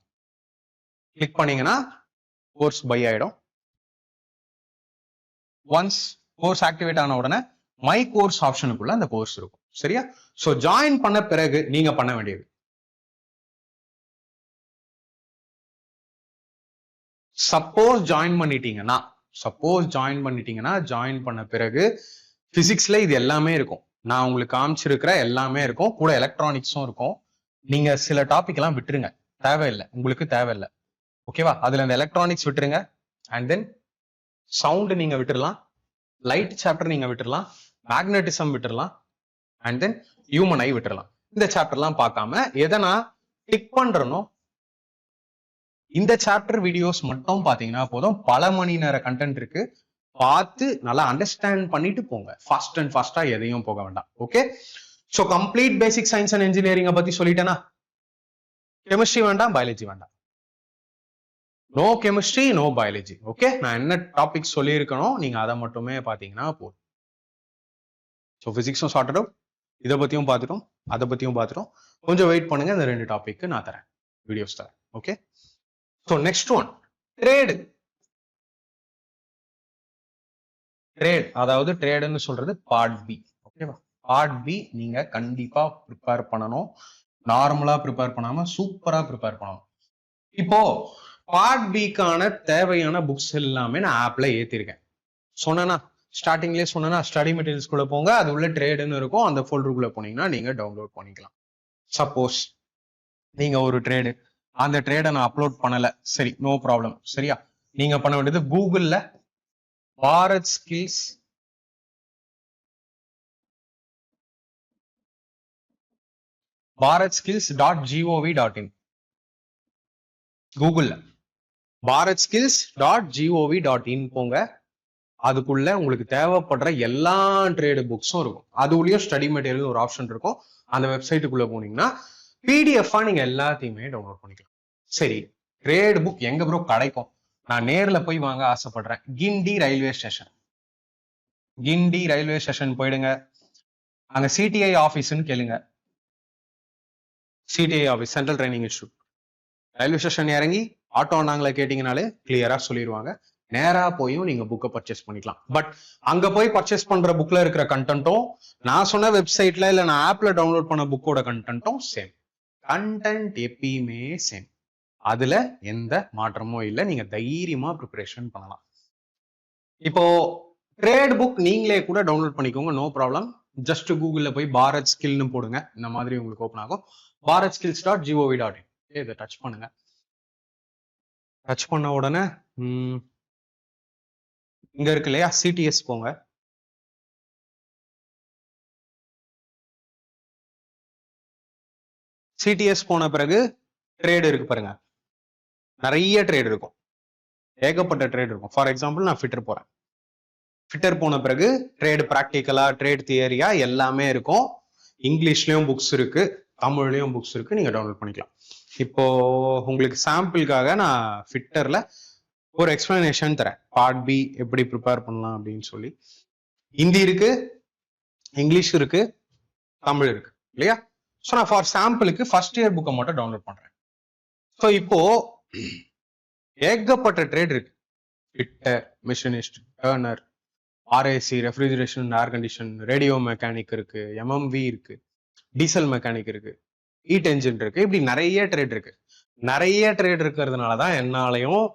கிளிக் பண்ணீங்கன்னா கோர்ஸ் பை ஆயிடும். ஒன்ஸ் கோர்ஸ் ஆக்டிவேட் ஆன உடனே மை கோர்ஸ் ஆப்ஷனுக்குள்ள அந்த கோர்ஸ் இருக்கும். சரியா? சோ ஜாயின் பண்ண பிறகு நீங்க பண்ண வேண்டியது, சப்போஸ் ஜாயின் பண்ணிட்டீங்கன்னா ஜாயின் பண்ண பிறகு பிசிக்ஸ்ல இது எல்லாமே இருக்கும். நான் உங்களுக்கு காமிச்சிருக்கிற எல்லாமே இருக்கும், கூட எலக்ட்ரானிக்ஸும் இருக்கும். நீங்க சில டாபிக் எல்லாம் விட்டுருங்க, தேவையில்லை, உங்களுக்கு தேவையில்லை. ஓகேவா? அதுல இந்த எலக்ட்ரானிக்ஸ் விட்டுருங்க. அண்ட் தென் சவுண்ட் நீங்க விட்டுடலாம், லைட் சாப்டர் நீங்க விட்டுடலாம், மேக்னட்டிசம் விட்டுடலாம், அண்ட் தென் ஹியூமன் ஐ விட்டுடலாம். இந்த சாப்டர்லாம் பார்க்காம எதை நான் டிக் பண்றனோ இந்த சாப்டர் வீடியோஸ் மட்டும் பாத்தீங்கன்னா போதும். பல மணி நேர கண்டென்ட் இருக்கு, பார்த்து நல்லா அண்டர்ஸ்டாண்ட் பண்ணிட்டு போங்க. ஃபாஸ்ட் அண்ட் ஃபாஸ்டா எதையும் போக வேண்டாம். Okay? So complete basic science and engineering பத்தி சொல்லிட்டேனா? கெமிஸ்ட்ரி வேண்டாம், பயாலஜி வேண்டாம். No chemistry, no biology. Okay? நான் என்ன டாபிக் சொல்லியிருக்கணும் நீங்க அதை மட்டுமே பாத்தீங்கன்னா போதும். ஸோ பிசிக்ஸும் சார்ட்டட் அவுட், இதை பத்தியும் பார்த்துட்டோம், அதை பத்தியும் பார்த்துட்டோம். கொஞ்சம் வெயிட் பண்ணுங்க, இந்த 2 டாபிக்கு நான் தரேன், வீடியோஸ் தரேன். Okay? So next one, trade. Trade, அதாவது ட்ரேடுன்னு சொல்றது பார்ட் பி. ஓகேவா? பார்ட் பி நீங்க கண்டிப்பா ப்ரிப்பேர் பண்ணணும். நார்மலா ப்ரிப்பேர் பண்ணாம சூப்பரா ப்ரிப்பேர் பண்ணணும். இப்போ பார்ட் பிக்கான தேவையான புக்ஸ் எல்லாமே நான் ஆப்ல ஏத்திருக்கேன். சொன்னா ஸ்டார்டிங்லேயே சொன்னா ஸ்டடி மெட்டீரியல்ஸ் குள்ள போங்க, அது உள்ள ட்ரேடுன்னு இருக்கும், அந்த ஃபோல்டருக்குள்ள போனீங்கன்னா நீங்க டவுன்லோட் பண்ணிக்கலாம். சப்போஸ் நீங்க ஒரு ட்ரேடு, அந்த ட்ரேடை நான் அப்லோட் பண்ணல, சரி நோ ப்ராப்ளம். சரியா? நீங்க பண்ண வேண்டியது கூகுள்ல பாரத் ஸ்கில்ஸ் bharatskills.gov.in, கூகுள்ல bharatskills.gov.in போங்க. அதுக்குள்ள உங்களுக்கு தேவைப்படுற எல்லா ட்ரேடு புக்ஸும் இருக்கும். அது உள்ளே ஸ்டடி மெட்டீரியல் ஒரு ஆப்ஷன் இருக்கும். அந்த வெப்சைட்டுக்குள்ள போனீங்கன்னா பிடிஎஃப் நீங்க எல்லாத்தையுமே டவுன்லோட் பண்ணிக்கலாம். சரி, ட்ரேடு புக் எங்க ப்ரோ கிடைக்கும்? நான் நேர்ல போய் வாங்க ஆசைப்படுறேன். கிண்டி ரயில்வே ஸ்டேஷன், கிண்டி ரயில்வே ஸ்டேஷன் போயிடுங்க. அங்க சிடிஐ ஆபீஸ்ன்னு கேளுங்க. CDI office, central training institute. Railway station இறங்கி ஆட்டோ நாங்கள கேட்டீங்கனாலே கிளியரா சொல்லிடுவாங்க. நேரா போயும் நீங்க புக்கை பர்ச்சேஸ் பண்ணிக்கலாம். பட் அங்க போய் பர்ச்சேஸ் பண்ற புக்ல இருக்கிற கண்டென்ட்டும் நான் சொன்ன வெப்சைட்ல இல்ல நான் ஆப்ல டவுன்லோட் பண்ண புக்கோட கண்டென்ட்டும் சேம். கண்டென்ட் எப்பயுமே சேம், அதுல எந்த மாற்றமும் இல்லை. நீங்க தைரியமா ப்ரிப்பரேஷன் பண்ணலாம். இப்போ ட்ரேட் புக் நீங்களே கூட டவுன்லோட் பண்ணிக்கோங்க, நோ ப்ராப்ளம். ஜஸ்ட் கூகுள்ல போய் பாரத் ஸ்கில்னு போடுங்க, இந்த மாதிரி உங்களுக்கு ஓப்பன் ஆகும். bharatskills.gov.in இதை டச் பண்ணுங்க. டச் பண்ண உடனே இங்க இருக்கு இல்லையா, சிடிஎஸ் போங்க. சிடிஎஸ் போன பிறகு ட்ரேடு இருக்கு பாருங்க, நிறைய ட்ரேட் இருக்கும், ஏகப்பட்ட ட்ரேட் இருக்கும். ஃபார் எக்ஸாம்பிள் நான் ஃபிட்டர் போறேன். ஃபிட்டர் போன பிறகு ட்ரேடு பிராக்டிக்கலா, ட்ரேட் தியரியா எல்லாமே இருக்கும். இங்கிலீஷ்லயும் புக்ஸ் இருக்கு, தமிழ்லயும் புக்ஸ் இருக்கு, நீங்க டவுன்லோட் பண்ணிக்கலாம். இப்போ உங்களுக்கு சாம்பிளுக்காக நான் ஃபிட்டர்ல ஒரு எக்ஸ்பிளனேஷன் தரேன், பார்ட் பி எப்படி ப்ரிப்பேர் பண்ணலாம் அப்படின்னு சொல்லி. ஹிந்தி இருக்கு, இங்கிலீஷ் இருக்கு, தமிழ் இருக்கு இல்லையா? ஸோ நான் ஃபார் சாம்பிளுக்கு ஃபர்ஸ்ட் இயர் புக்கை மட்டும் டவுன்லோட் பண்றேன். ஸோ இப்போ ஏகப்பட்ட ட்ரேட் இருக்கு. Fitter, machinist, turner, RAC, refrigeration air condition, radio mechanic இருக்கு, எம்எம்வி இருக்கு, டீசல் மெக்கானிக் இருக்கு, ஹீட் என்ஜின் இருக்கு, இப்படி நிறைய ட்ரேட் இருக்கு. நிறைய ட்ரேட் இருக்கிறதுனாலதான் என்னாலையும்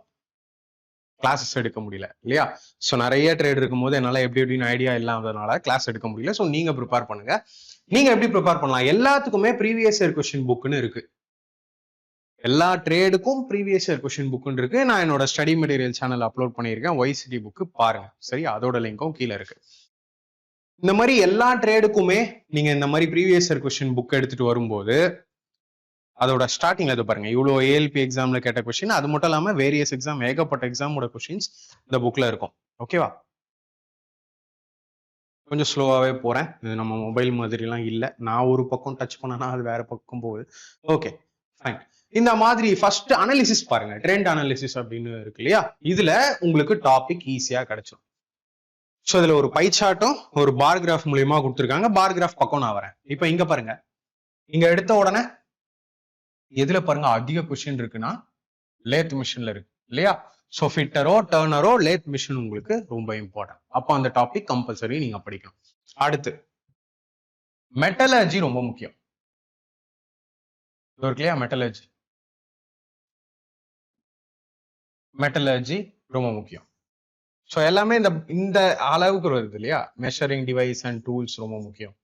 கிளாஸஸ் எடுக்க முடியல இல்லையா? ஸோ நிறைய ட்ரேட் இருக்கும்போது என்னால எப்படி எப்படின்னு ஐடியா இல்லாததுனால கிளாஸ் எடுக்க முடியல. ஸோ நீங்க ப்ரிப்பேர் பண்ணுங்க. நீங்க எப்படி ப்ரிப்பேர் பண்ணலாம்? எல்லாத்துக்குமே ப்ரீவியஸ் இயர் கொஸ்டின் புக்னு இருக்கு. எல்லா ட்ரேடுக்கும் ப்ரீவியஸ் இயர் கொஸ்டின் புக்னு இருக்கு. நான் என்னோட ஸ்டடி மெட்டீரியல் சேனல் அப்லோட் பண்ணியிருக்கேன், ஒய்சிடி புக்கு பாருங்க. சரி, அதோட லிங்க்கும் கீழே இருக்கு. இந்த மாதிரி எல்லா ட்ரேடுக்குமே நீங்க இந்த மாதிரி ப்ரீவியஸ் இயர் கொஸ்டின் புக் எடுத்துட்டு வரும்போது அதோட ஸ்டார்டிங்ல இது பாருங்க, இவ்வளோ ஏஎல்பி எக்ஸாம்ல கேட்ட கொஸ்டின், அது மட்டும் இல்லாம வேரியஸ் எக்ஸாம், ஏகப்பட்ட எக்ஸாமோட கொஸ்டின்ஸ் இந்த புக்ல இருக்கும். ஓகேவா? கொஞ்சம் ஸ்லோவாவே போறேன், இது நம்ம மொபைல் மாதிரிலாம் இல்லை. நான் ஒரு பக்கம் டச் பண்ணனா அது வேற பக்கம் போகுது. Okay fine. இந்த மாதிரி ஃபர்ஸ்ட் அனாலிசிஸ் பாருங்க, ட்ரெண்ட் அனாலிசிஸ் அப்படின்னு இருக்கு இல்லையா? இதுல உங்களுக்கு டாபிக் ஈஸியா கிடைச்சிடும். ஸோ இதுல ஒரு பை சார்ட்டும் ஒரு பார் கிராஃப் மூலியமா கொடுத்துருக்காங்க. பார் கிராஃப் பக்கம் நான் வரேன். இப்போ இங்க பாருங்க, இங்க எடுத்த உடனே எதுல பாருங்க அதிக கொஸ்டின் இருக்குன்னா லேத் மிஷின்ல இருக்கு இல்லையா? ஸோ ஃபிட்டரோ டர்னரோ லேத் மிஷின் உங்களுக்கு ரொம்ப இம்பார்ட்டன்ட். அப்போ அந்த டாபிக் கம்பல்சரி நீங்க படிக்கணும். அடுத்து மெட்டலர்ஜி ரொம்ப முக்கியம் இருக்கு இல்லையா? மெட்டலர்ஜி ரொம்ப முக்கியம். ஸோ எல்லாமே இந்த அளவுக்கு வருது இல்லையா? மெஷரிங் டிவைஸ் அண்ட் டூல்ஸ் ரொம்ப முக்கியம்.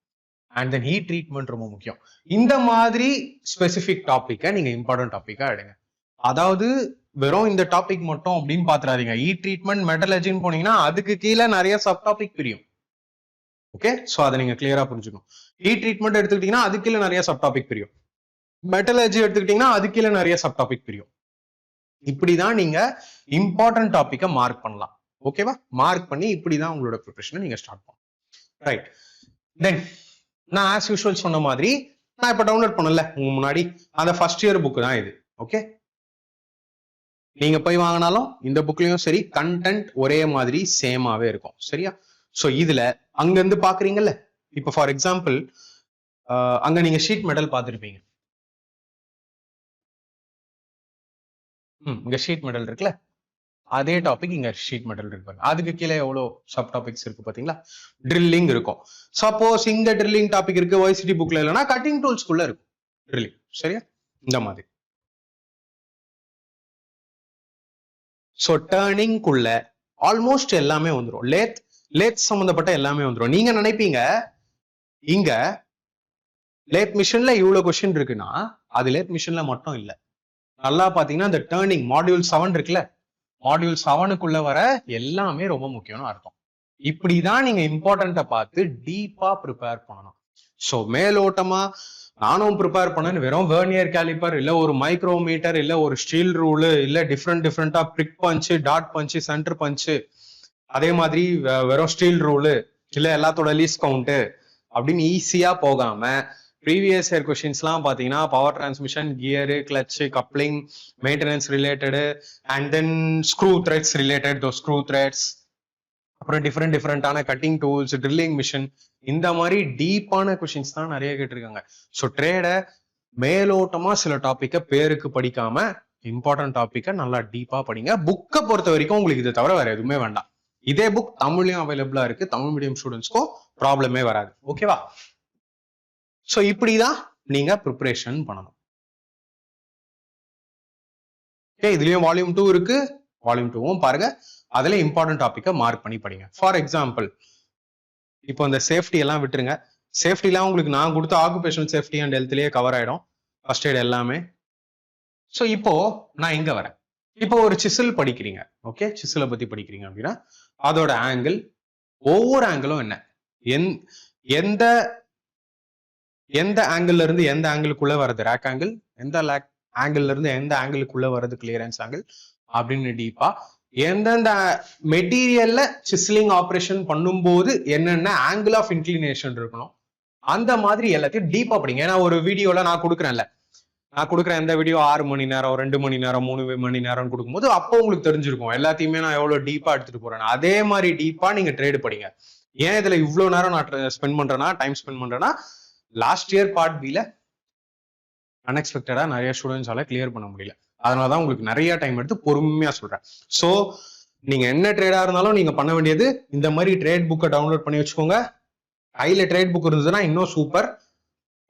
அண்ட் தென் ஹீட் ட்ரீட்மெண்ட் ரொம்ப முக்கியம். இந்த மாதிரி ஸ்பெசிபிக் டாபிக்கை நீங்க இம்பார்ட்டன்ட் டாபிக்கா எடுங்க. அதாவது வெறும் இந்த டாபிக் மட்டும் அப்படின்னு பாத்துறாதீங்க. ஹீட் ட்ரீட்மெண்ட், மெட்டலர்ஜின்னு போனீங்கன்னா அதுக்கு கீழே நிறைய சப் டாபிக் பிரியும். ஓகே, ஸோ அதை நீங்க கிளியரா புரிஞ்சுக்கணும். ஹீட் ட்ரீட்மெண்ட் எடுத்துக்கிட்டீங்கன்னா அது கீழே நிறைய சப் டாபிக் பிரியும். மெட்டலர்ஜி எடுத்துக்கிட்டீங்கன்னா அது கீழே நிறைய சப் டாபிக் பிரியும். இப்படிதான் நீங்க இம்பார்ட்டன்ட் டாபிக்கை மார்க் பண்ணலாம். ஓகேவா? மார்க் பண்ணி இப்படிதான் உங்களோட ப்ரிப்பரேஷனை நீங்க ஸ்டார்ட் பண்ணலாம். ரைட், தென் நான் ஆஸ் யூஷுவல் சொன்ன மாதிரி நான் இப்ப டவுன்லோட் பண்ணல உங்க முன்னாடி, அந்த ஃபர்ஸ்ட் இயர் புக் தான் இது. ஓகே, நீங்க போய் வாங்கினாலும் இந்த புக்லயும் சரி கண்டென்ட் ஒரே மாதிரி சேமாவே இருக்கும். சரியா? சோ இதுல அங்க இருந்து பாக்குறீங்கல்ல, இப்ப ஃபார் எக்ஸாம்பிள் அங்க நீங்க ஷீட் மெட்டல் பார்த்திருப்பீங்க. இங்க ஷீட் மெட்டல் இருக்குல்ல, அதே டாபிக் இங்க ஷீட் மெட்டல் இருக்கு. அதுக்கு கீழே எவ்வளவு சப் டாபிக்ஸ் இருக்கு பாத்தீங்களா? ட்ரில்லிங் இருக்கும். சப்போஸ் இந்த ட்ரில்லிங் டாபிக் இருக்கு YCT புக்ல இல்லைன்னா கட்டிங் டூல்ஸ்குள்ள இருக்கும் ட்ரில்லிங். சரியா? இந்த மாதிரி. ஸோ டர்னிங்குள்ள ஆல்மோஸ்ட் எல்லாமே வந்துடும். லேத் சம்பந்தப்பட்ட எல்லாமே வந்துடும். நீங்க நினைப்பீங்க இங்க லேத் மிஷின்ல இவ்வளவு கொஸ்டின் இருக்குன்னா அது லேத் மிஷின்ல மட்டும் இல்ல. நல்லா பாத்தீங்கன்னா இந்த டர்னிங் மாடியூல் 7 இருக்குல்ல, மாடியூல் 7க்குள்ள வர எல்லாமே ரொம்ப முக்கியம்னு அர்த்தம். இப்படிதான் நீங்க இம்பார்ட்டன்ட்டை பார்த்து டீப்பா ப்ரிப்பேர் பண்ணணும். ஸோ மேலோட்டமா நானும் ப்ரிப்பேர் பண்ணேன்னு வெறும் வெர்னியர் கேலிப்பர் இல்ல ஒரு மைக்ரோமீட்டர் இல்ல ஒரு ஸ்டீல் ரூலு இல்ல டிஃப்ரெண்டா பிரிக் பஞ்சு, டாட் பஞ்சு, சென்டர் பஞ்சு, அதே மாதிரி வெறும் ஸ்டீல் ரூலு இல்ல எல்லாத்தோட லீஸ் கவுண்ட் அப்படின்னு ஈஸியா போகாம ப்ரீவியஸ் இயர் கொஸ்டின்ஸ்லாம் பார்த்தீங்கன்னா power transmission, gear, clutch, coupling, maintenance related and then screw threads related, screw threads, அப்புறம் டிஃப்ரெண்டான கட்டிங் டூல்ஸ், ட்ரில்லிங் மிஷின், இந்த மாதிரி டீப்பான கொஸ்டின்ஸ் தான் நிறைய கேட்டிருக்காங்க. ஸோ ட்ரேடை மேலோட்டமா சில டாப்பிக்கை பேருக்கு படிக்காம இம்பார்ட்டன்ட் டாப்பிக்கை நல்லா டீப்பா படிங்க. புக்கை பொறுத்த வரைக்கும் உங்களுக்கு இதை தவிர வேற எதுவுமே வேண்டாம். இதே புக் தமிழ்லயும் அவைலபிளா இருக்கு. தமிழ் மீடியம் ஸ்டூடெண்ட்ஸ்க்கும் ப்ராப்ளமே வராது. ஓகேவா? ஸோ இப்படிதான் நீங்க ப்ரிப்பரேஷன் பண்ணணும். ஓகே, இதுலயும் வால்யூம் 2 இருக்கு. வால்யூம் 2வும் பாருங்க. அதுல இம்பார்ட்டன்ட் டாபிக்கை மார்க் பண்ணி படிங்க. ஃபார் எக்ஸாம்பிள் இப்போ இந்த சேஃப்டி எல்லாம் விட்டுருங்க. சேஃப்டிலாம் உங்களுக்கு நான் கொடுத்த ஆக்குபேஷனல் சேஃப்டி அண்ட் ஹெல்த்லயே கவர் ஆயிடும், ஃபர்ஸ்ட் எய்ட் எல்லாமே. ஸோ இப்போ நான் எங்க வரேன்? இப்போ ஒரு சிசில் படிக்கிறீங்க. ஓகே, சிசிலை பத்தி படிக்கிறீங்க அப்படின்னா அதோட ஆங்கிள், ஒவ்வொரு ஆங்கிளும் என்ன, எந்த ஆங்கிள் இருந்து எந்த ஆங்கிளுக்குள்ள வருது ரேக் ஆங்கிள், எந்த ஆங்கிள் இருந்து எந்த ஆங்கிளுக்குள்ள வருது கிளியரன்ஸ் ஆங்கிள் அப்படின்னு டீப்பா எந்தெந்த மெட்டீரியல்ல சிஸ்லிங் ஆப்ரேஷன் பண்ணும்போது என்னென்ன ஆங்கிள் ஆஃப் இன்க்ளினேஷன் இருக்கணும், அந்த மாதிரி எல்லாத்தையும் டீப்பா படிங்க. ஏன்னா ஒரு வீடியோல நான் கொடுக்குறேன் எந்த வீடியோ 6 மணி நேரம், 2 மணி நேரம், 3 மணி நேரம் கொடுக்கும்போது அப்போ உங்களுக்கு தெரிஞ்சிருக்கும் எல்லாத்தையுமே நான் எவ்வளவு டீப்பா எடுத்துட்டு போறேன். அதே மாதிரி டீப்பா நீங்க ட்ரேட் படிங்க. ஏன் இதுல இவ்வளவு நேரம் நான் டைம் ஸ்பெண்ட் பண்றேன்னா லாஸ்ட் இயர் பார்ட் பில அன்எக்ஸ்பெக்டடா நிறைய ஸ்டூடெண்ட்ஸால கிளியர் பண்ண முடியல. அதனாலதான் உங்களுக்கு நிறைய டைம் எடுத்து பொறுமையா சொல்றேன். சோ நீங்க என்ன ட்ரேடா இருந்தாலும் நீங்க பண்ண வேண்டியது இந்த மாதிரி ட்ரேட் புக்கை டவுன்லோட் பண்ணி வச்சுக்கோங்க. கையில ட்ரேட் புக் இருந்ததுன்னா இன்னும் சூப்பர்,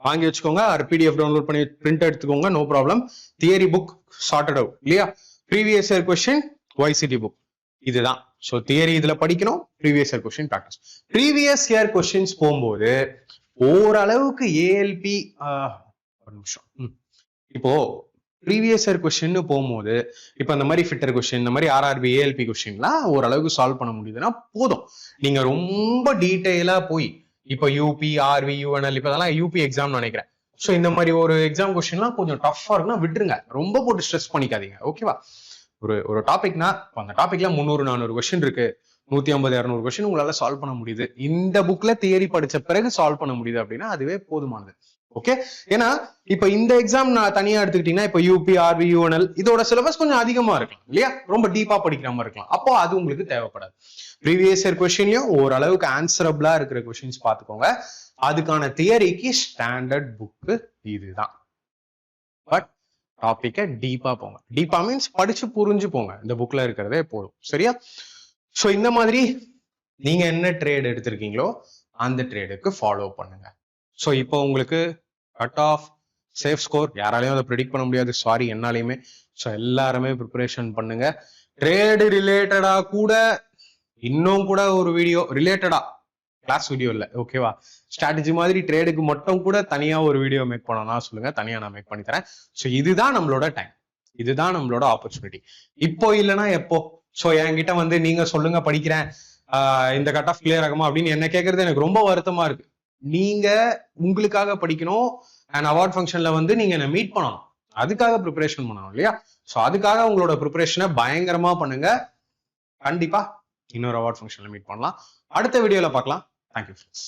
வாங்கி வச்சுக்கோங்க. பிடிஎஃப் டவுன்லோட் பண்ணி பிரிண்ட் எடுத்துக்கோங்க, no problem. Theory book charted out இல்லையா? Previous year question YCT book இதுதான். ஸோ தியரி இதுல படிக்கணும், previous year question practice. Previous year கொஸ்டின்ஸ் போகும்போது ஓரளவுக்கு ஏஎல்பி ஒரு நிமிஷம். இப்போ ப்ரீவியஸ் இயர் கொஸ்டின் போகும்போது இப்போ இந்த மாதிரி ஃபிட்டர் கொஸ்டின், இந்த மாதிரி RRB ALP கொஸ்டின்லாம் ஓரளவுக்கு சால்வ் பண்ண முடியுதுன்னா போதும். நீங்க ரொம்ப டீட்டெயிலா போய் இப்போ யூபி, RV, UNL, இப்போ அதெல்லாம் யூபி எக்ஸாம் நினைக்கிறேன். ஸோ இந்த மாதிரி ஒரு எக்ஸாம் கொஸ்டின்லாம் கொஞ்சம் டஃபா இருக்குன்னா விட்டுருங்க, ரொம்ப போட்டு ஸ்ட்ரெஸ் பண்ணிக்காதீங்க. ஓகேவா? ஒரு டாபிக்னா அந்த டாபிக்ல 300-400 கொஸ்டின் இருக்கு, 150-200 கொஸ்டின் உங்களால சால்வ் பண்ண முடியுது. இந்த புக்ல தியரி படிச்ச பிறகு சால்வ் பண்ண முடியுது அப்படின்னா அதுவே போதுமானது. ஓகே, ஏன்னா இப்ப இந்த எக்ஸாம் நான் தனியா எடுத்துக்கிட்டீங்கன்னா இப்போ யூபி, RV, UNL இதோட சிலபஸ் கொஞ்சம் அதிகமா இருக்கலாம் இல்லையா? ரொம்ப டீப்பா படிக்கிற மாதிரி இருக்கலாம். அப்போ அது உங்களுக்கு தேவைப்படாது. ப்ரீவியஸ் இயர் கொஸ்டின்லயும் ஓரளவுக்கு ஆன்சரபிளா இருக்கிற கொஸ்டின்ஸ் பாத்துக்கோங்க. அதுக்கான தியரிக்கு ஸ்டாண்டர்ட் புக் இதுதான். பட் டாபிக்கை டீப்பா போங்க. டீப்பா மீன்ஸ் படிச்சு புரிஞ்சு போங்க. இந்த புக்ல இருக்கிறதே போதும். சரியா? ஸோ இந்த மாதிரி நீங்க என்ன ட்ரேட் எடுத்திருக்கீங்களோ அந்த ட்ரேடுக்கு ஃபாலோ பண்ணுங்க. ஸோ இப்போ உங்களுக்கு கட் ஆஃப், சேஃப் ஸ்கோர் யாராலையும் அதை ப்ரெடிக்ட் பண்ண முடியாது, சாரி என்னாலையுமே. ஸோ எல்லாருமே ப்ரிப்பரேஷன் பண்ணுங்க. ட்ரேடு ரிலேட்டடா கூட இன்னும் கூட ஒரு வீடியோ ரிலேட்டடா, கிளாஸ் வீடியோ இல்லை ஓகேவா, ஸ்ட்ராட்டஜி மாதிரி ட்ரேடுக்கு மட்டும் கூட தனியா ஒரு வீடியோ மேக் பண்ணணும்னா சொல்லுங்க, தனியா நான் மேக் பண்ணி தரேன். ஸோ இதுதான் நம்மளோட டைம், இதுதான் நம்மளோட ஆப்பர்ச்சுனிட்டி. இப்போ இல்லைன்னா எப்போ? ஸோ என்கிட்ட நீங்க சொல்லுங்க படிக்கிறேன், இந்த கட் ஆஃப் கிளியர் ஆகுமா அப்படின்னு என்ன கேட்கறது எனக்கு ரொம்ப வருத்தமா இருக்கு. நீங்க உங்களுக்காக படிக்கணும் அண்ட் அவார்ட் ஃபங்க்ஷன்ல நீங்க என்ன மீட் பண்ணணும், அதுக்காக ப்ரிப்பரேஷன் பண்ணணும் இல்லையா? ஸோ அதுக்காக உங்களோட ப்ரிப்பரேஷனை பயங்கரமா பண்ணுங்க. கண்டிப்பா இன்னொரு அவார்ட் ஃபங்க்ஷன்ல மீட் பண்ணலாம். அடுத்த வீடியோல பார்க்கலாம். Thank you friends.